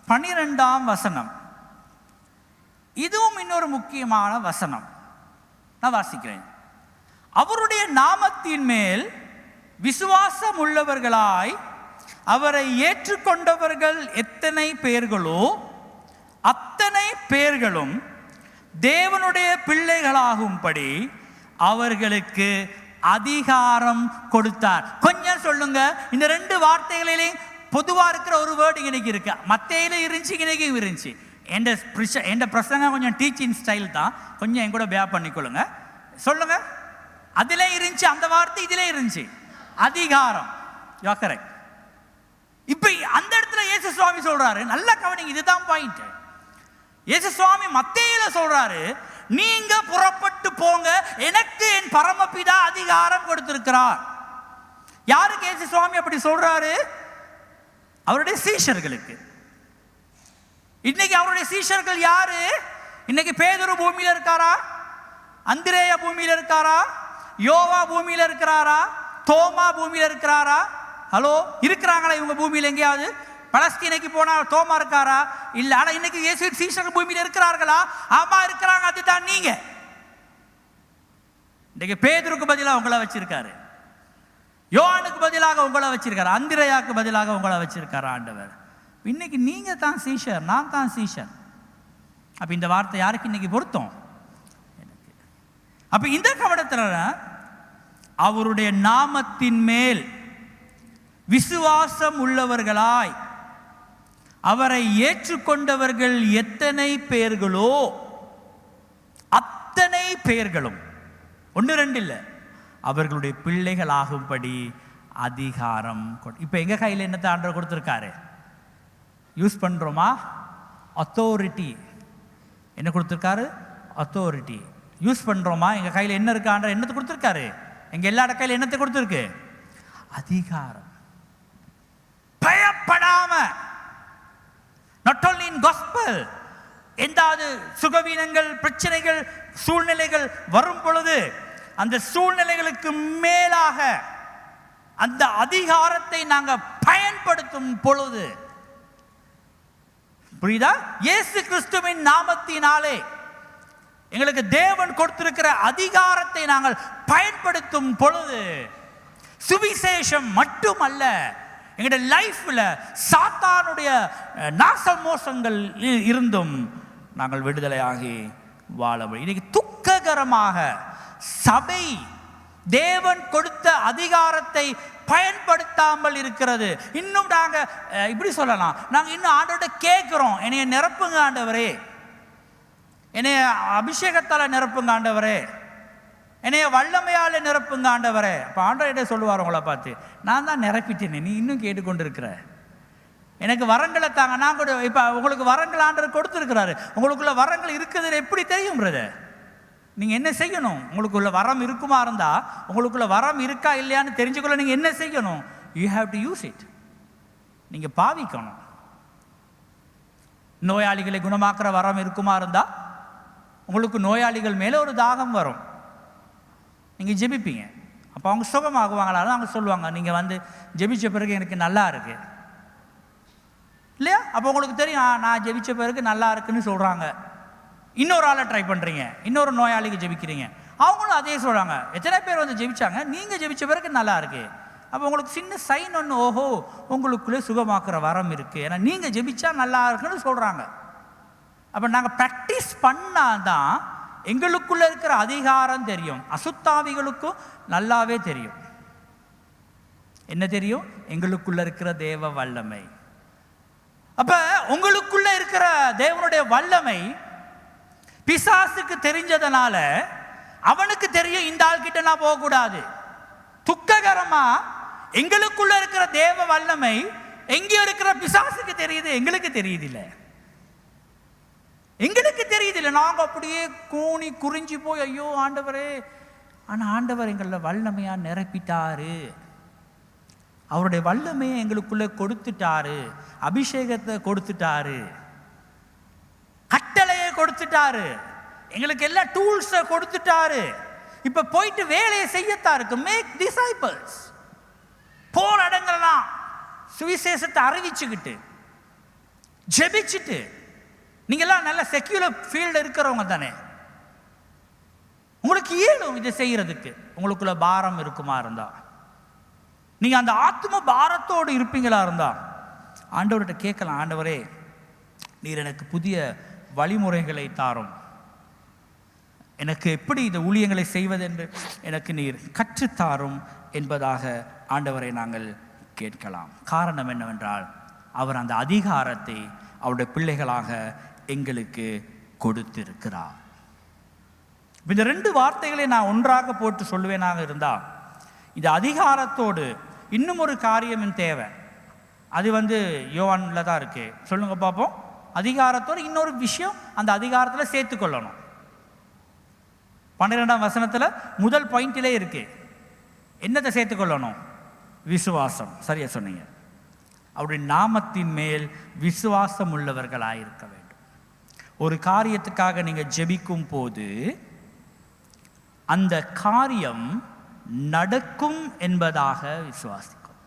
12 வசனம். இதுவும் இன்னொரு முக்கியமான வசனம், நான் வாசிக்கிறேன். அவருடைய நாமத்தின் மேல் விசுவாசம் உள்ளவர்களாய் அவரை ஏற்றுக்கொண்டவர்கள் எத்தனை பேர்களோ அத்தனை பேர்களும் தேவனுடைய பிள்ளைகளாகும்படி அவர்களுக்கு அதிகாரம் கொடுத்தார். கொஞ்சம் சொல்லுங்க, இந்த 2 வார்த்தைகளிலேயும் பொதுவாக இருக்கிற ஒரு வேர்டு இன்னைக்கு இருக்கு. மத்தையில இருந்துச்சு, இன்னைக்கு இருந்துச்சு. என் பிரசங்கம் கொஞ்சம் டீச்சிங் ஸ்டைல் தான், கொஞ்சம் என் கூட பேப் பண்ணிக்கொள்ளுங்க. சொல்லுங்க, அதிலே இருந்துச்சு அந்த வார்த்தை, இதிலே இருந்துச்சு அதிகாரம். You are correct. இப்போ அந்த இடத்துல இயேசு சுவாமி சொல்றாரு, நல்லா கவனிங்க, இதுதான் பாயிண்ட். இயேசு சுவாமி மத்தேயில சொல்றாரு, நீங்க புறப்பட்டு போங்க, எனக்கு என் பரமபிதா அதிகாரம் கொடுத்திருக்கிறார். யாருக்கு இயேசு சுவாமி அப்படி சொல்றாரு? அவருடைய சீஷர்களுக்கு. இன்னைக்கு அவருடைய சீஷர்கள் யாரு? இன்னைக்கு பேதுரு பூமியில இருக்காரா? அந்திரேயா பூமியில இருக்காரா? யோவா பூமியில இருக்கிறாரா? தோமா பூமியில இருக்கிறாரா? ஹலோ, இருக்கிறாங்களா இவங்க பூமியில எங்கேயாவது? பலஸ்தீனைக்கு போனா தோமா இருக்காரா? இல்ல. ஆனா இன்னைக்கு இயேசு சீஷர்கள் பூமியில இருக்கிறார்களா? ஆமா இருக்கிறாங்க. அதுதான் நீங்க. இன்னைக்கு பேதுருக்கு பதிலாக உங்களை வச்சிருக்காரு, யோவானுக்கு பதிலாக உங்களை வச்சிருக்காரு, அந்திரேயாவுக்கு பதிலாக உங்களை வச்சிருக்காரு ஆண்டவர். இன்னைக்கு நீங்க தான் சீஷர், நான் தான் சீஷர். அப்ப இந்த வார்த்தை யாருக்கு இன்னைக்கு பொருத்தம்? எனக்கு. அப்ப இந்த கவனத்தில் அவருடைய நாமத்தின் மேல் விசுவாசம் உள்ளவர்களாய் அவரை ஏற்றுக்கொண்டவர்கள் எத்தனை பேர்களோ அத்தனை பேர்களும், 1-2 இல்லை, அவர்களுடைய பிள்ளைகளாகும்படி அதிகாரம். இப்ப எங்க கையில் என்னத்தை ஆண்டவர் கொடுத்திருக்காரு? யூஸ் பண்றோமா? அத்தாரிட்டி. என்ன கொடுத்திருக்காரு? அத்தாரிட்டி. யூஸ் பண்றோமா? எங்க கையில் என்ன இருக்கு? ஆண்டவர் என்னத்தை கொடுத்திருக்காரு? எங்க எல்லா கையில் என்னத்தை கொடுத்திருக்கு? அதிகாரம். பயப்படாம, not only in gospel, எந்தாவது சுகவீனங்கள், பிரச்சனைகள், சூழ்நிலைகள் வரும் பொழுது அந்த சூழ்நிலைகளுக்கு மேலாக அந்த அதிகாரத்தை நாங்கள் பயன்படுத்தும் பொழுது, புரியுதா? இயேசு கிறிஸ்துவின் நாமத்தினாலே எங்களுக்கு தேவன் கொடுத்திருக்கிற அதிகாரத்தை நாங்கள் பயன்படுத்தும் பொழுது, சுவிசேஷம் மட்டுமல்ல, எங்களுடைய லைஃப்ல சாத்தானுடைய நாச மோசங்கள் இருந்தும் நாங்கள் விடுதலையாகி வாழ முடியும். இன்னைக்கு துக்ககரமாக சபை தேவன் கொடுத்த அதிகாரத்தை பயன்படுத்தாமல் இருக்கிறது. இன்னும் நாங்க இப்படி சொல்லலாம், நாங்க இன்னும் ஆண்டவர்கிட்ட கேட்கிறோம், என்னைய நிரப்புங்க ஆண்டவரே, என்னைய அபிஷேகத்தால நிரப்புங்க ஆண்டவரே, என்னைய வல்லமையால நிரப்புங்க ஆண்டவரே. இப்போ ஆண்டவர்கிட்ட சொல்லுவார் உங்களை பார்த்து, நான் தான் நிரப்பிட்டேனே, நீ இன்னும் கேட்டுக்கொண்டு இருக்கிற, எனக்கு வரங்களை தாங்க. நான் கூட இப்போ உங்களுக்கு வரங்கள் ஆண்டவர் கொடுத்துருக்கிறாரு. உங்களுக்குள்ள வரங்கள் இருக்குதுன்னு எப்படி தெரியும் பிரதர்? நீங்கள் என்ன செய்யணும்? உங்களுக்குள்ள வரம் இருக்குமா இருந்தால், உங்களுக்குள்ள வரம் இருக்கா இல்லையான்னு தெரிஞ்சுக்கொள்ள நீங்கள் என்ன செய்யணும்? You have to use it. நீங்கள் பாவிக்கணும். நோயாளிகளை குணமாக்குற வரம் இருக்குமா இருந்தால், உங்களுக்கு நோயாளிகள் மேலே ஒரு தாகம் வரும், நீங்கள் ஜெபிப்பீங்க, அப்போ அவங்க சுகமாகுவாங்களாலும் அவங்க சொல்லுவாங்க, நீங்கள் வந்து ஜெபிச்ச பிறகு எனக்கு நல்லா இருக்கு இல்லையா? அப்போ உங்களுக்கு தெரியும், நான் ஜெபிச்ச பிறகு நல்லா இருக்குன்னு சொல்கிறாங்க. இன்னொரு ஆளை ட்ரை பண்ணுறீங்க, இன்னொரு நோயாளிக்கு ஜெபிக்கிறீங்க, அவங்களும் அதே சொல்கிறாங்க. எத்தனை பேர் வந்து ஜெபிச்சாங்க, நீங்கள் ஜெபிச்ச பிறகு நல்லா இருக்கு. அப்போ உங்களுக்கு சின்ன சைன் ஒன்று, ஓஹோ உங்களுக்குள்ளே சுகமாக்குற வரம் இருக்குது, ஏன்னா நீங்கள் ஜெபிச்சா நல்லா இருக்குன்னு சொல்கிறாங்க. அப்போ நாங்கள் ப்ராக்டிஸ் பண்ணாதான் எங்களுக்குள்ள இருக்கிற அதிகாரம் தெரியும். அசுத்தாவிகளுக்கும் நல்லாவே தெரியும். என்ன தெரியும்? எங்களுக்குள்ள இருக்கிற தேவ வல்லமை. அப்ப உங்களுக்குள்ள இருக்கிற தேவனுடைய வல்லமை பிசாசுக்கு தெரிஞ்சதனால அவனுக்கு தெரியும், இந்த ஆள் கிட்ட நான் போகக்கூடாது. துக்ககரமா எங்களுக்குள்ள இருக்கிற தேவ வல்லமை எங்கேயோ இருக்கிற பிசாசுக்கு தெரியுது, எங்களுக்கு தெரியுது இல்லை. எங்களுக்கு தெரியுதில்லை. நாங்கள் அப்படியே கூணி குறிஞ்சி போய் ஐயோ ஆண்டவரே, ஆனால் ஆண்டவர் எங்களை வல்லமையா நிரப்பிட்டாரு. அவருடைய வல்லமையை எங்களுக்குள்ள கொடுத்துட்டாரு, அபிஷேகத்தை கொடுத்துட்டாரு, கட்டளையை கொடுத்துட்டாரு, எங்களுக்கு எல்லா டூல்ஸை கொடுத்துட்டாரு. இப்ப போயிட்டு வேலையை செய்யத்தான் இருக்கு. Make disciples. போற இடங்கள்லாம் சுவிசேஷத்தை அறிவிச்சுக்கிட்டு ஜெபிச்சுட்டு, நீங்கெல்லாம் நல்ல செக்யூலர் ஃபீல்டு இருக்கிறவங்க தானே, உங்களுக்கு ஏழும் இதை செய்யறதுக்கு. உங்களுக்குள்ள பாரம் இருக்குமா இருந்தா, நீங்க அந்த ஆத்ம பாரத்தோடு இருப்பீங்களா இருந்தா, ஆண்டவர்கிட்ட கேட்கலாம், ஆண்டவரே நீர் எனக்கு புதிய வழிமுறைகளை தாரும், எனக்கு எப்படி இந்த ஊழியங்களை செய்வதென்று எனக்கு நீர் கற்றுத்தாரும் என்பதாக ஆண்டவரை நாங்கள் கேட்கலாம். காரணம் என்னவென்றால், அவர் அந்த அதிகாரத்தை அவருடைய பிள்ளைகளாக எங்களுக்கு கொடுத்திருக்கிறார். இந்த ரெண்டு வார்த்தைகளை நான் ஒன்றாக போட்டு சொல்லுவேனாக இருந்தா, இந்த அதிகாரத்தோடு இன்னும் ஒரு காரியம் தேவை. அது யோவான்ல தான் இருக்கு. சொல்லுங்க பார்ப்போம். அதிகாரத்தோடு இன்னொரு விஷயம் அந்த அதிகாரத்தில் சேர்த்துக்கொள்ளணும். 12ஆம் வசனத்தில் முதல் பாயிண்டிலே இருக்கு. என்னத்தை சேர்த்துக்கொள்ளணும்? விசுவாசம். சரியா சொன்னீங்க. அவருடைய நாமத்தின் மேல் விசுவாசம் உள்ளவர்களாயிருக்க வேண்டும். ஒரு காரியத்துக்காக நீங்க ஜெபிக்கும் போது அந்த காரியம் நடக்கும் என்பதாக விசுவாசிக்கும்.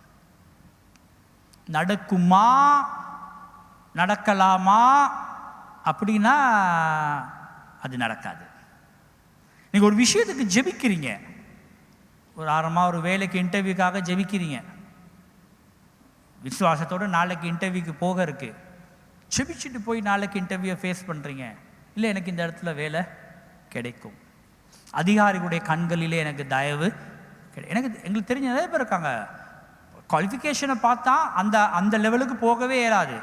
நடக்குமா, நடக்கலாமா அப்படின்னா அது நடக்காது. நீங்க ஒரு விஷயத்துக்கு ஜெபிக்கிறீங்க, ஒரு ஆரம்பமாக ஒரு வேலைக்கு இன்டர்வியூக்காக ஜெபிக்கிறீங்க, விசுவாசத்தோடு நாளைக்கு இன்டர்வியூக்கு போக இருக்கு, ஜெபிச்சுட்டு போய் நாளைக்கு இன்டர்வியூவை ஃபேஸ் பண்ணுறீங்க. இல்லை எனக்கு இந்த இடத்துல வேலை கிடைக்கும், அதிகாரிகளுடைய கண்களிலே எனக்கு தயவு எங்களுக்கு தெரிஞ்ச நிறைய பேர் இருக்காங்க. குவாலிஃபிகேஷனை பார்த்தா அந்த லெவலுக்கு போகவே இயலாது.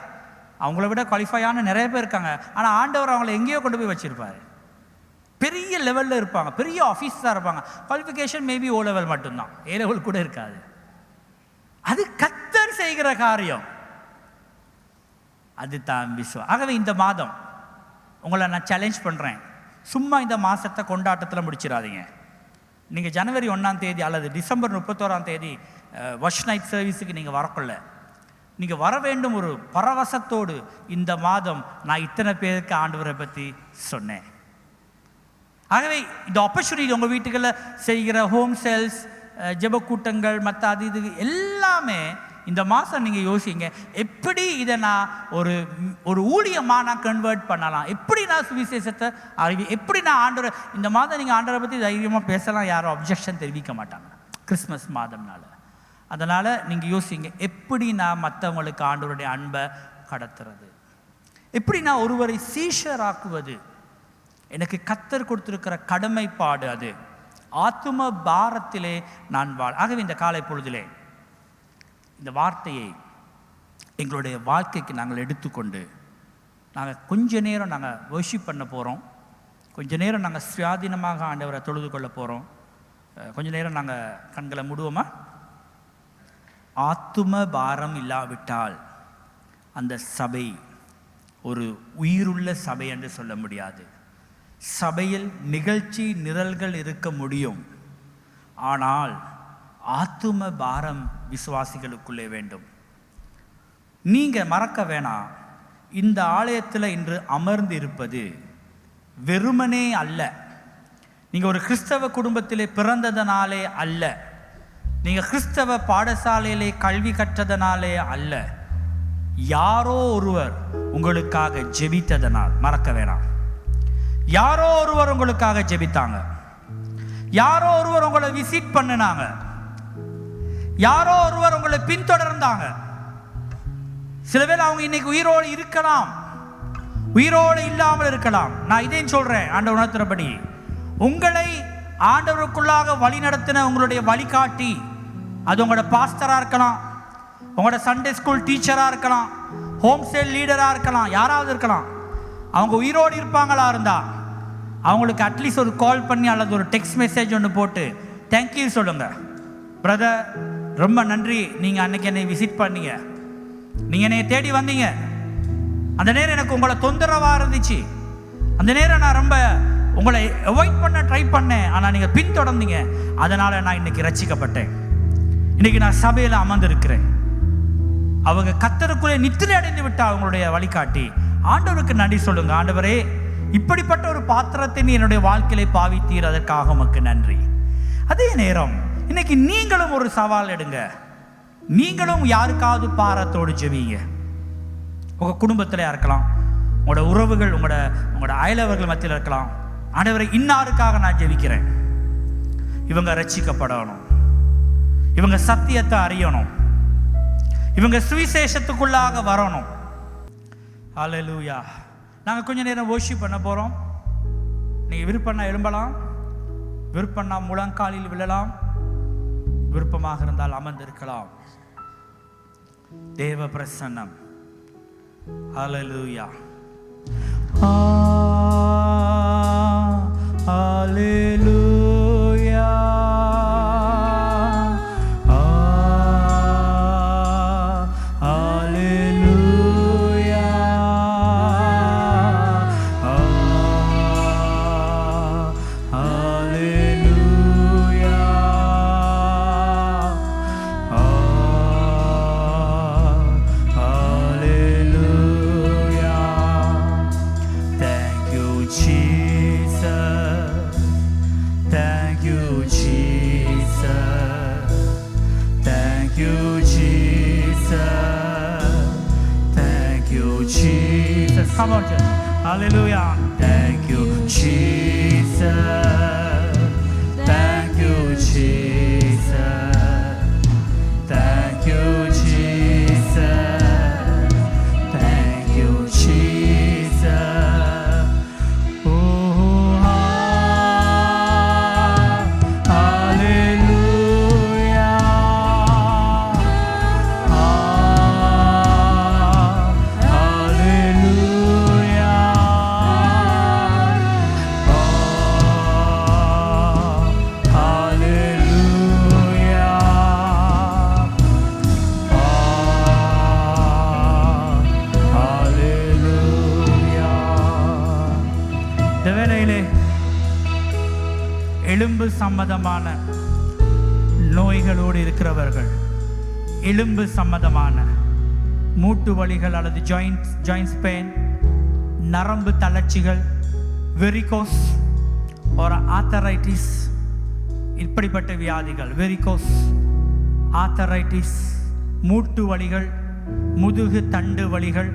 அவங்கள விட குவாலிஃபையான நிறைய பேர் இருக்காங்க. ஆனால் ஆண்டவர் அவங்கள எங்கேயோ கொண்டு போய் வச்சிருப்பாரு. பெரிய லெவலில் இருப்பாங்க, பெரிய ஆஃபீஸராக இருப்பாங்க. குவாலிஃபிகேஷன் மேபி ஓ லெவல் மட்டும்தான், ஏ லெவல் கூட இருக்காது. அது கர்த்தர் செய்கிற காரியம், அது தான் விசுவாசம். ஆகவே இந்த மாதம் உங்களை நான் சேலஞ்ச் பண்ணுறேன், சும்மா இந்த மாதத்தை கொண்டாட்டத்தில் முடிச்சிடாதீங்க. நீங்கள் ஜனவரி 1ஆம் தேதி அல்லது டிசம்பர் 31ஆம் தேதி வர்ஷ் நைட் சர்வீஸுக்கு நீங்கள் வரக்குள்ள நீங்கள் வர வேண்டும் ஒரு பரவசத்தோடு. இந்த மாதம் நான் இத்தனை பேருக்கு ஆண்டவரை பற்றி சொன்னேன், ஆகவே இந்த ஆப்பர்ச்சுனிட்டி உங்கள் வீட்டுகளில் செய்கிற ஹோம் செல்ஸ், ஜெப கூட்டங்கள், மற்ற அது இது எல்லாமே இந்த மாதம் நீங்கள் யோசிங்க, எப்படி இதை நான் ஒரு ஊழியமாக நான் கன்வெர்ட் பண்ணலாம், எப்படி நான் சுவிசேஷத்தை எப்படி நான் ஆண்டவரை இந்த மாதம் நீங்கள் ஆண்டவரை பற்றி தைரியமாக பேசலாம், யாரும் அப்ஜெக்ஷன் தெரிவிக்க மாட்டாங்க கிறிஸ்மஸ் மாதம்னால. அதனால் நீங்கள் யோசிங்க, எப்படி நான் மற்றவங்களுக்கு ஆண்டவருடைய அன்பை கடத்துறது, எப்படி நான் ஒருவரை சீஷராக்குவது. எனக்கு கர்த்தர் கொடுத்திருக்கிற கடமைப்பாடு அது. ஆத்தும பாரத்திலே நான் ஆகவே இந்த காலை பொழுதிலே இந்த வார்த்தையை எங்களுடைய வாழ்க்கைக்கு நாங்கள் எடுத்துக்கொண்டு நாங்கள் கொஞ்ச நேரம் நாங்கள் வர்ஷிப் பண்ண போகிறோம். கொஞ்ச நேரம் நாங்கள் சுயாதீனமாக ஆண்டவரை தொழுது கொள்ள போகிறோம். கொஞ்ச நேரம் நாங்கள் கண்களை மூடுவோமா? ஆத்தும பாரம் இல்லாவிட்டால் அந்த சபை ஒரு உயிருள்ள சபை என்று சொல்ல முடியாது. சபையில் நிகழ்ச்சி நிரல்கள் இருக்க முடியும், ஆனால் ஆத்தும பாரம் விசுவாசிகளுக்குள்ளே வேண்டும். நீங்கள் மறக்க வேணாம், இந்த ஆலயத்தில் இன்று அமர்ந்து இருப்பது வெறுமனே அல்ல. நீங்கள் ஒரு கிறிஸ்தவ குடும்பத்திலே பிறந்ததனாலே அல்ல, நீங்கள் கிறிஸ்தவ பாடசாலையிலே கல்வி கற்றதனாலே அல்ல, யாரோ ஒருவர் உங்களுக்காக ஜெபித்ததனால். மறக்க வேணாம், யாரோ ஒருவர் உங்களுக்காக ஜெபித்தாங்க, யாரோ ஒருவர் உங்களை விசிட் பண்ணினாங்க, யாரோ ஒருவர் உங்களை பின்தொடர்ந்தாங்க. சில பேர் அவங்க இன்னைக்கு உயிரோடு இருக்கலாம், உயிரோடு இல்லாமல் இருக்கலாம். நான் இதையும் சொல்றேன், ஆண்டவர் உணர்த்துறபடி உங்களை ஆண்டவருக்குள்ளாக வழி நடத்தின உங்களுடைய வழிகாட்டி, அது உங்களோட பாஸ்டரா இருக்கலாம், உங்களோட சண்டே ஸ்கூல் டீச்சரா இருக்கலாம், ஹோம் சேல் லீடரா இருக்கலாம், யாராவது இருக்கலாம். அவங்க உயிரோடு இருப்பாங்களா இருந்தா அவங்களுக்கு அட்லீஸ்ட் ஒரு கால் பண்ணி அல்லது ஒரு டெக்ஸ்ட் மெசேஜ் ஒன்று போட்டு தேங்க்யூ சொல்லுங்க. பிரதர், ரொம்ப நன்றி, நீங்கள் அன்னைக்கு என்னை விசிட் பண்ணீங்க, நீங்கள் என்னை தேடி வந்தீங்க, அந்த நேரம் எனக்கு உங்களை தொந்தரவாக இருந்துச்சு, அந்த நேரம் நான் ரொம்ப உங்களை அவாய்ட் பண்ண ட்ரை பண்ணேன், ஆனால் நீங்கள் பின்தொடர்ந்தீங்க, அதனால் நான் இன்னைக்கு ரட்சிக்கப்பட்டேன், இன்னைக்கு நான் சபையில் அமர்ந்திருக்கிறேன். அவங்க கர்த்தருக்குள்ளே நித்திரை அடைந்து விட்டா அவங்களுடைய வழிகாட்டி. ஆண்டவருக்கு நன்றி சொல்லுங்க. ஆண்டவரே, இப்படிப்பட்ட ஒரு பாத்திரத்தை நீ என்னுடைய வாழ்க்கையிலே பாவித்தீர், அதற்காக உமக்கு நன்றி. அதே நேரம் இன்னைக்கு நீங்களும் ஒரு சவால் எடுங்க. நீங்களும் யாருக்காவது பாரத்தோடு ஜெபிங்க. உங்கள் குடும்பத்தில் இருக்கலாம், உங்களோட உறவுகள், உங்களோட அயலவர்கள் மத்தியில் இருக்கலாம். ஆண்டவரை, இன்னாருக்காக நான் ஜெபிக்கிறேன், இவங்க ரட்சிக்கப்படணும், இவங்க சத்தியத்தை அறியணும், இவங்க சுவிசேஷத்துக்குள்ளாக வரணும். ஹல்லேலூயா. நாங்கள் கொஞ்ச நேரம் வர்ஷிப் பண்ண போகிறோம். நீங்கள் விருப்பம்னா எழும்பலாம், விருப்பம்னா முழங்காலில் விழலாம், விருப்பமாக இருந்தால் அமர்ந்திருக்கலாம். தேவ பிரசன்னம். ஹல்லேலூயா. ஹல்லேலூயா. Come on, church. Hallelujah. Thank you, Jesus. Thank you, Jesus. Thank you, Jesus. Thank you, Jesus. Oh, hallelujah. எலும்பு சம்பந்தமான நோய்களோடு இருக்கிறவர்கள், எலும்பு சம்பந்தமான மூட்டு வலிகள் அல்லது ஜாயின்ஸ் பெயின், நரம்பு தளர்ச்சிகள், வெரிகோஸ், ஒரு ஆத்தரைட்டிஸ், இப்படிப்பட்ட வியாதிகள், வெரிகோஸ், ஆத்தரைட்டிஸ், மூட்டு வலிகள், முதுகு தண்டு வலிகள்,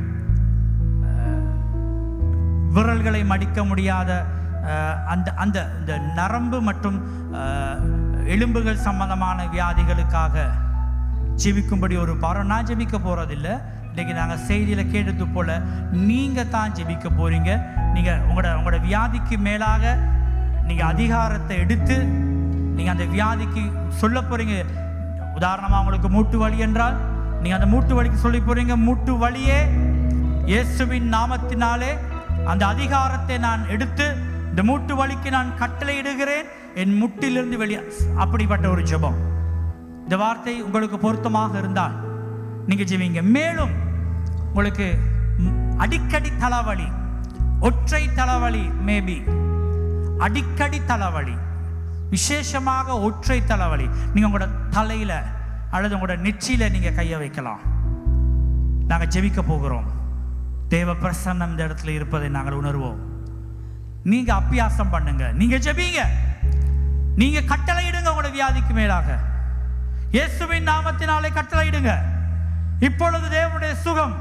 விரல்களை மடிக்க முடியாத அந்த அந்த இந்த நரம்பு மற்றும் எலும்புகள் சம்பந்தமான வியாதிகளுக்காக ஜெபிக்கும்படி ஒரு பாரம். நான் ஜெபிக்க போகிறதில்லை. இன்றைக்கி நாங்கள் செய்தியில் கேட்டது போல் நீங்கள் தான் ஜெபிக்க போகிறீங்க. நீங்கள் உங்களோட வியாதிக்கு மேலாக நீங்கள் அதிகாரத்தை எடுத்து நீங்கள் அந்த வியாதிக்கு சொல்ல போகிறீங்க. உதாரணமாக உங்களுக்கு மூட்டு வலி என்றால் நீங்கள் அந்த மூட்டு வலிக்கு சொல்லி போகிறீங்க, மூட்டு வலியே இயேசுவின் நாமத்தினாலே அந்த அதிகாரத்தை நான் எடுத்து இந்த மூட்டு வலிக்கு நான் கட்டளையிடுகிறேன், என் முட்டிலிருந்து வெளியே. அப்படிப்பட்ட ஒரு ஜெபம். இந்த வார்த்தை உங்களுக்கு பொருத்தமாக இருந்தால் நீங்கள் ஜெபிங்க. மேலும் உங்களுக்கு அடிக்கடி தலைவலி, ஒற்றை தலைவலி, மேபி அடிக்கடி தலைவலி, விசேஷமாக ஒற்றை தலைவலி, நீங்கள் உங்களோட தலையில் அல்லது உங்களோட நெற்றியில் நீங்கள் கையை வைக்கலாம். நாங்கள் ஜெபிக்க போகிறோம். தேவ பிரசன்னம் இந்த இடத்துல இருப்பதை நாங்கள் உணர்வோம். நீங்க அபியாசம் பண்ணுங்க, நீங்க ஜெபிங்க, நீங்க கட்டளையிடுங்க. உங்களோட வியாதிக்கு மேலாக இயேசுவின் நாமத்தினாலே கட்டளையிடுங்க. இப்பொழுது தேவனுடைய சுகம்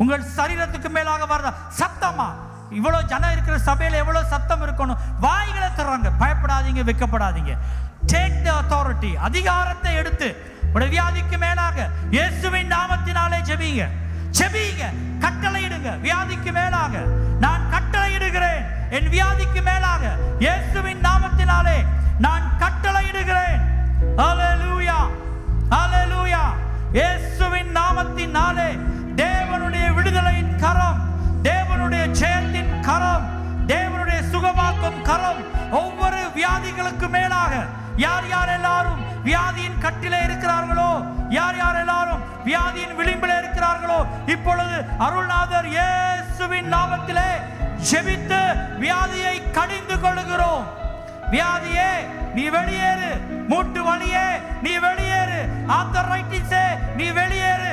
உங்கள் சரீரத்துக்கு மேலாக வர்ற சத்தமா. இவ்வளவு ஜனம் இருக்கிற சபையில எவ்வளவு சத்தம் இருக்கணும். வாய்களை தர்றாங்க. பயப்படாதீங்க, வெக்கப்படாதீங்க. Take the authority, அதிகாரத்தை எடுத்து உங்களுடைய வியாதிக்கு மேலாக இயேசுவின் நாமத்தினாலே ஜெபிங்க, ஜெபிங்க, கட்டளையிடுங்க. வியாதிக்கு மேலாக நான் கட்டளையிடுகிறேன், என் வியாதிக்கு மேலாக இயேசுவின் நாமத்தினாலே நான் கட்டளையிடுகிறேன். ஹல்லேலூயா, ஹல்லேலூயா. இயேசுவின் நாமத்தினாலே தேவனுடைய விடுதலையின் கரம், தேவனுடைய ஜெயத்தின் கரம், தேவனுடைய சுகமாக்கும் கரம் ஒவ்வொரு வியாதிகளுக்கு மேலாக. யார் யார் எல்லாரும் வியாதியின் கட்டிலே இருக்கிறார்களோ, யார் யார் எல்லாரும் வியாதியின் விளிம்பிலே இருக்கிறார்களோ, இப்பொழுது அருள்நாதர் இயேசுவின் நாமத்திலே ஜெபித்து வியாதியை கடிந்து கொள்கிறோம். வியாதியே நீ வெளியேறு, மூட்டு வலியே நீ வெளியேறு, ஆர்த்தரைட்டிஸே நீ வெளியேறு,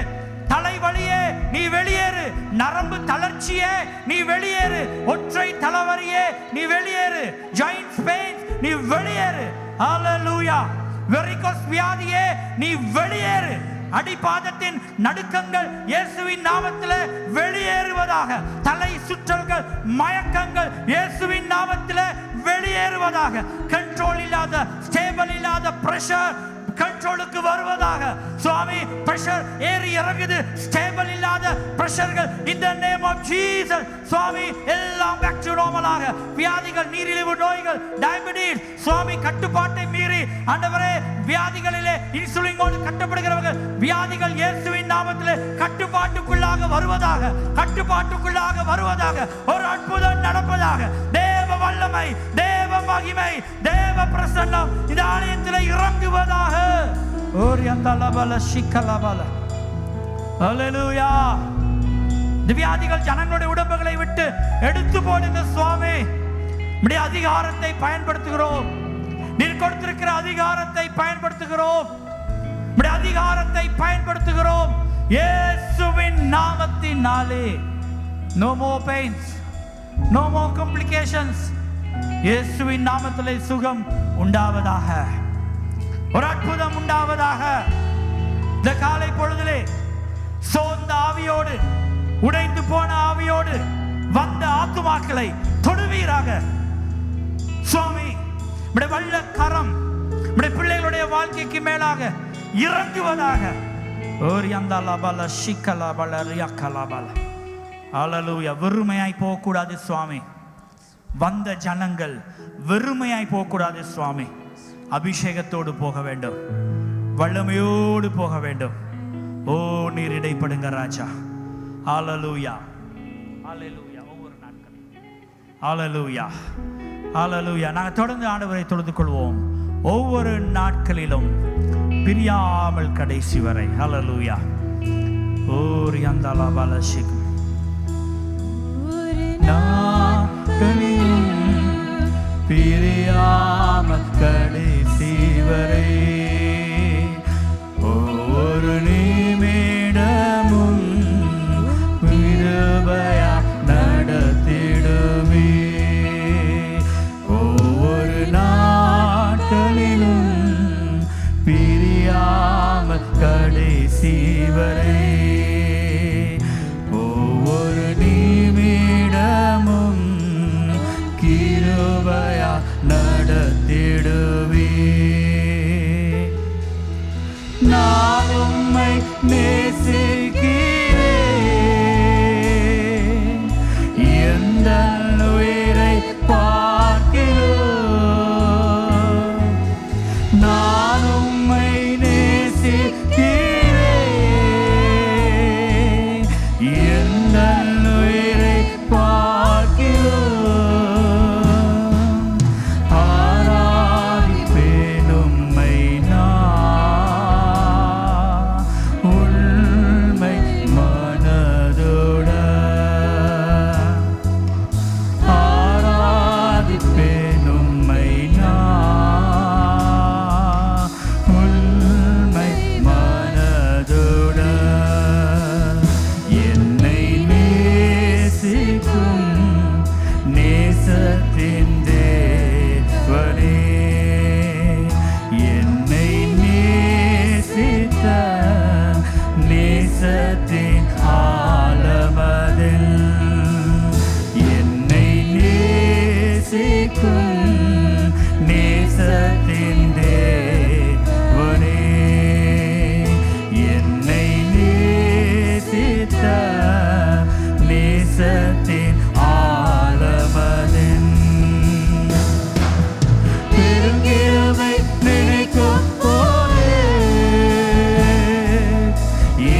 தலைவலியே நீ வெளியேறு, நரம்பு தளர்ச்சியே நீ வெளியேறு, ஒற்றை தலைவலியே நீ வெளியேறு, ஜாயின்ட்ஸ் பெயின்ஸ் நீ வெளியேறு. ஹல்லேலூயா. வெரிகோஸ் வியாதியே நீ வெளியேறு. அடிபாதத்தின் நடுக்கங்கள் இயேசுவின் நாமத்திலே வெளியேறுவதாக. தலை சுற்றல்கள், மயக்கங்கள் இயேசுவின் நாமத்திலே வெளியேறுவதாக. கண்ட்ரோல் இல்லாத, ஸ்டேபிள் இல்லாத பிரஷர் கண்ட்ரோலுக்கு வருவதாக. சுவாமி, பிரஷர் ஏறி இறங்குது, ஸ்டேபிள் இல்லாத பிரஷர்கள் in the name of Jesus. சுவாமி, எல்லாம் பேக் டு நார்மலாக. வியாதிகள், நீரிழிவு நோய்கள், டயபெட்டிஸ், சுவாமி கட்டுப்பாட்டை மீறி ஆண்டவரே வியாதிகளிலே இன்சுலினோடு கட்டப்படுகிறவர்கள் வியாதிகள் இயேசுவின் நாமத்திலே கட்டுப்பாட்டுக்குள்ளாக வருவதாக, கட்டுப்பாட்டுக்குள்ளாக வருவதாக. ஒரு அற்புதம் நடப்பதாக. தேவ வல்லமை, தேவ மகிமை, தேவ பிரசன்னம் இந்த ஆலயத்திலே இறங்குவதாக. ஹல்லேலூயா. வியாதிகள் ஜனங்களுடைய உடம்புகளை விட்டு எடுத்து போடுங்க சுவாமி. நம்முடைய அதிகாரத்தை பயன்படுத்துகிறோம். நீர் கொடுத்திருக்கிற அதிகாரத்தை பயன்படுத்துகிறோம். நம்முடைய அதிகாரத்தை பயன்படுத்துகிறோம். இயேசுவின் நாமத்தினாலே no more pains, no more complications. இயேசுவின் நாமத்திலே சுகம் உண்டாவதாக, ஒரு அற்புதம் உண்டாவதாக. இந்த காலை பொழுதிலே சோர்ந்த ஆவியோடு, உடைந்து போன ஆவியோடு வந்த ஆத்துமாக்களை தொடுவீராக சுவாமி. நம்முடைய வல்ல கரம் நம்முடைய பிள்ளைகளுடைய வாழ்க்கைக்கு மேலாக இறங்குவதாக. ஹல்லேலூயா. வெறுமையாய் போகக்கூடாது சுவாமி. வந்த ஜனங்கள் வெறுமையாய் போகக்கூடாது சுவாமி. அபிஷேகத்தோடு போக வேண்டும், வல்லமையோடு போக வேண்டும். ஓ, நீர் இடைப்படுங்க ராஜா. ஹல்லேலூயா, ஹல்லேலூயா. ஒவ்வொரு நாட்களும் ஹல்லேலூயா, ஹல்லேலூயா. நாங்கள் தொடர்ந்து ஆண்டவரை தொழுது கொள்வோம் ஒவ்வொரு நாட்களிலும் பிரியாமல் கடைசி வரை. ஹல்லேலூயா. ஓ ரியந்தலா பாலஷிக் பிரியாமல் கடைசி வரை ஒவ்வொரு நிமிடமும் கிருபையா நடத்திடுமே. கிருபையா நடத்திடுவே. நான் உம்மை நேசிக்கிறேன், எந்த உயிரை பார்க்கிறோம். நான் உம்மை நேசிக்கிறேன், எந்த உயிரை பார்க்கிறோம். ஆராதிப்பேன் உம்மை நான் உண்மை மனதுடன். ஆராதிப்பேன் உம்மை நான் உண்மை மனதுடன். என்னை நேசிக்கும் நேசத்தின் தேவனே, என்னை நேசித்த நேசத்தின் ஆழமதில். என்னை நேசிக்கும் நேசத்தின் தேவனே, என்னை நேசித்த நேசத்தின் ஆழமதில். பெருங்கிழமை நினைக்கும் போதே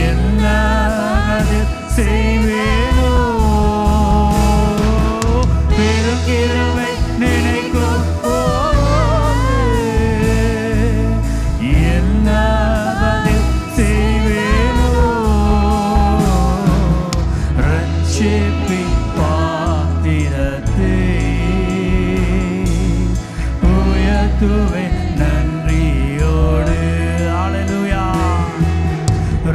எல்லாம் அதில் செய்வேனோ. பெருங்கிழமை நினைக்கும் போதே எல்லாம் அதில் செய்வேனோ. ரட்சிப்பின் பாத்திரத்தை உயர்த்துவேன் நன்றியோடு. அல்லேலூயா.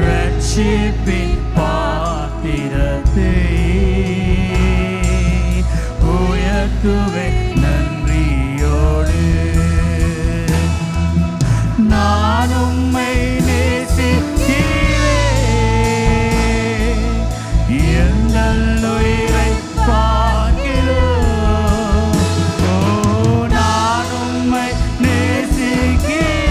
ரட்சிப்பின் பாத்திரத்தை உயர்த்துவேன் நன்றியோடு. நான் உம்மை நேசிக்கிறேன், எந்தன் உயிரை பார்க்கிறோம். ஓ, நான் உம்மை நேசிக்கிறேன்,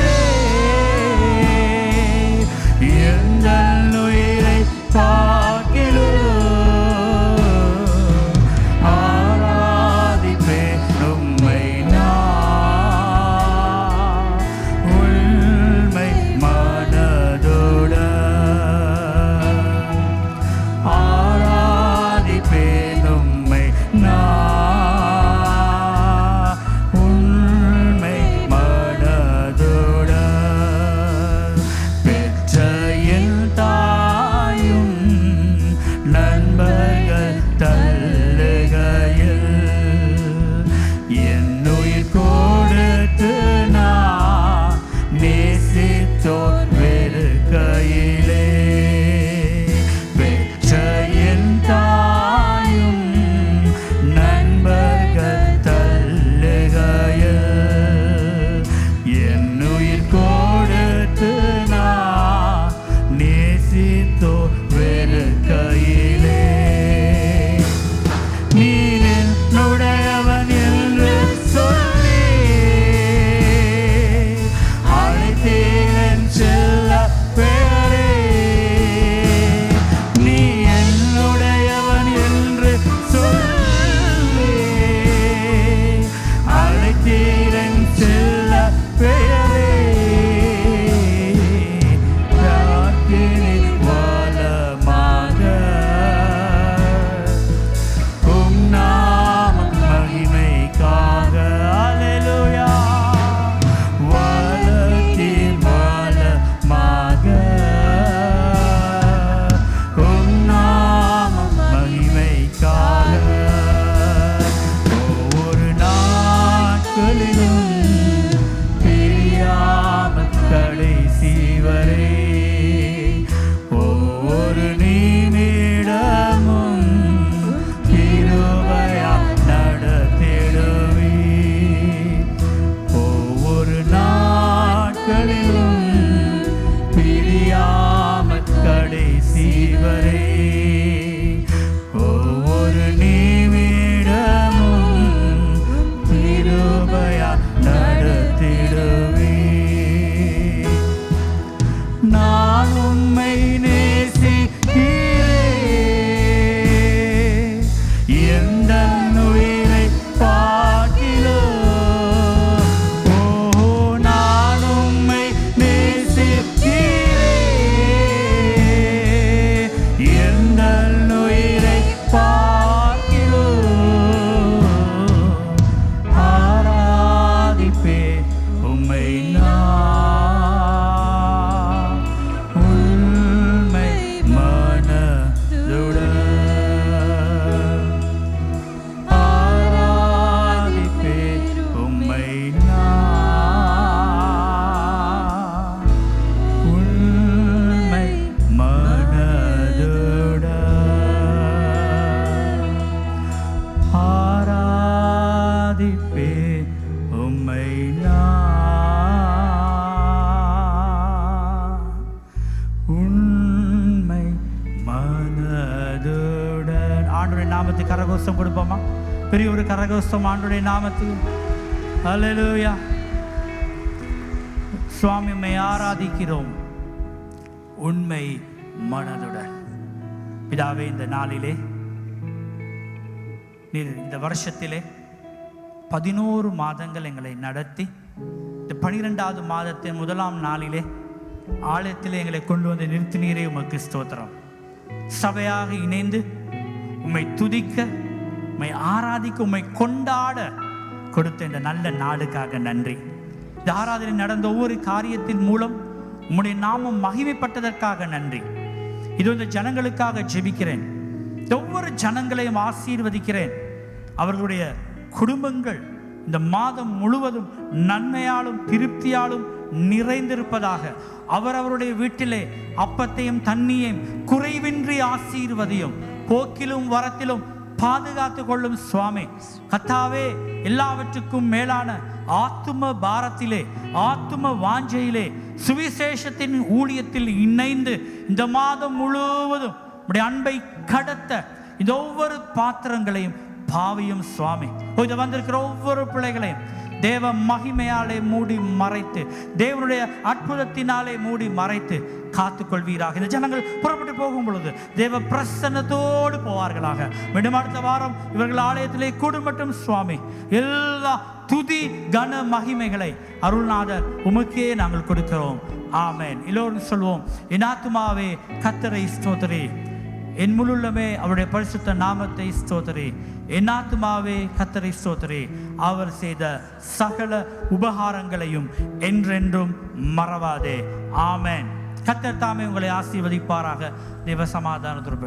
எந்தன் உயிரை பார்க்கிறோம். ஆராதிப்பேன் உம்மை நான் உண்மை மனதுடன். ஆராதிப்பேன் உம்மை நான் உண்மை மனதுடன். பெற்ற என் தாயும் நண்பர்கள் தள்ளுகையில் என் உயிர் கொடுத்து நான் நேசித்தோர் வெறுக்கையிலே. பெற்ற என் தாயும் நண்பர்கள் தள்ளுகையில் என் உயிர் கொடுத்து நான் நேசித்தோர் வெறுக்கையிலே. நீர் என்னுடையவன் என்று சொல்லி அழைத்தீரன் செல்ல பெயரே. நீ என்னுடையவன் என்று சொல்லி அழைத்தீரன் செல்ல பெயரே. ராக்கினி வலமாக உம் நாம மகிமைக்காக. அல்லேலூயா. வலத்தின் வலமாக உம் நாம மகிமைக்காக. ஒவ்வொரு நாட்களிலும் பிரியாமல் கடைசி வரை ஒவ்வொரு நிமிடமும் கிருபையா நடத்திடுவே. ஒவ்வொரு நாட்களிலும் பிரியாமல் கடைசி வரை ஒவ்வொரு நிமிடமும் உம்மை நான் உண்மை மனதுடன். ஆண்டவருடைய நாமத்துக்கு கரகோஷம் கொடுப்போமா? பெரிய ஒரு கரகோஷம் ஆண்டவருடைய நாமத்துக்கு. அல்லேலூயா. சுவாமி உம்மை ஆராதிக்கிறோம் உண்மை மனதுடன். பிதாவே, இந்த நாளிலே நீர் இந்த வருஷத்திலே 11 மாதங்கள் எங்களை நடத்தி இந்த 12வது மாதத்தின் 1ஆம் நாளிலே ஆலயத்திலே எங்களை கொண்டு வந்து நிறுத்தினீரே, உமக்கு ஸ்தோத்திரம். சபையாக இணைந்து உம்மை துதிக்க, உம்மை ஆராதிக்க, உம்மை கொண்டாட கொடுத்த இந்த நல்ல நாளுக்காக நன்றி. இந்த ஆராதனை நடந்த ஒவ்வொரு காரியத்தின் மூலம் உம்முடைய நாமம் மகிமைப்பட்டதற்காக நன்றி. இது இந்த ஜனங்களுக்காக ஜெபிக்கிறேன். ஒவ்வொரு ஜனங்களையும் ஆசீர்வதிக்கிறேன். அவர்களுடைய குடும்பங்கள் இந்த மாதம் முழுவதும் நன்மையாலும் திருப்தியாலும் நிறைந்திருப்பதாக. அவருடைய வீட்டிலே அப்பத்தையும் தண்ணியையும் குறைவின்றி ஆசீர்வதியும். போக்கிலும் வரத்திலும் பாதுகாத்து கொள்ளும் சுவாமி. கர்த்தாவே, எல்லாவற்றுக்கும் மேலான ஆத்தும பாரத்திலே, ஆத்தும வாஞ்சையிலே, சுவிசேஷத்தின் ஊழியத்தில் இணைந்து இந்த மாதம் முழுவதும் உடைய அன்பை கடத்த இந்த ஒவ்வொரு பாத்திரங்களையும் பாவியும் சுவாமி. இதை வந்திருக்கிற ஒவ்வொரு பிள்ளைகளையும் தேவ மகிமையாலே மூடி மறைத்து, தேவனுடைய அற்புதத்தினாலே மூடி மறைத்து காத்து கொள்வீராக. இந்த ஜனங்கள் புறப்பட்டு போகும் பொழுது தேவ பிரசன்னத்தோடு போவார்களாக. மீண்டும் அடுத்த வாரம் இவர்கள் ஆலயத்திலே கூடும் மட்டும் சுவாமி எல்லா துதி கன மகிமைகளை அருள்நாதர் உமக்கே நாங்கள் கொடுக்கிறோம். ஆமென். எல்லோரும் சொல்வோம், என் ஆத்துமாவே கர்த்தரை ஸ்தோத்திரி, என் முழுள்ளமே அவருடைய பரிசுத்த நாமத்தை ஸ்தோத்திரி. என் ஆத்துமாவே கர்த்தரை ஸ்தோத்திரி, அவர் செய்த சகல உபகாரங்களையும் என்றென்றும் மறவாதே. ஆமென். கர்த்தர் தாமே உங்களை ஆசீர்வதிப்பாராக. தேவ சமாதானத்துடன்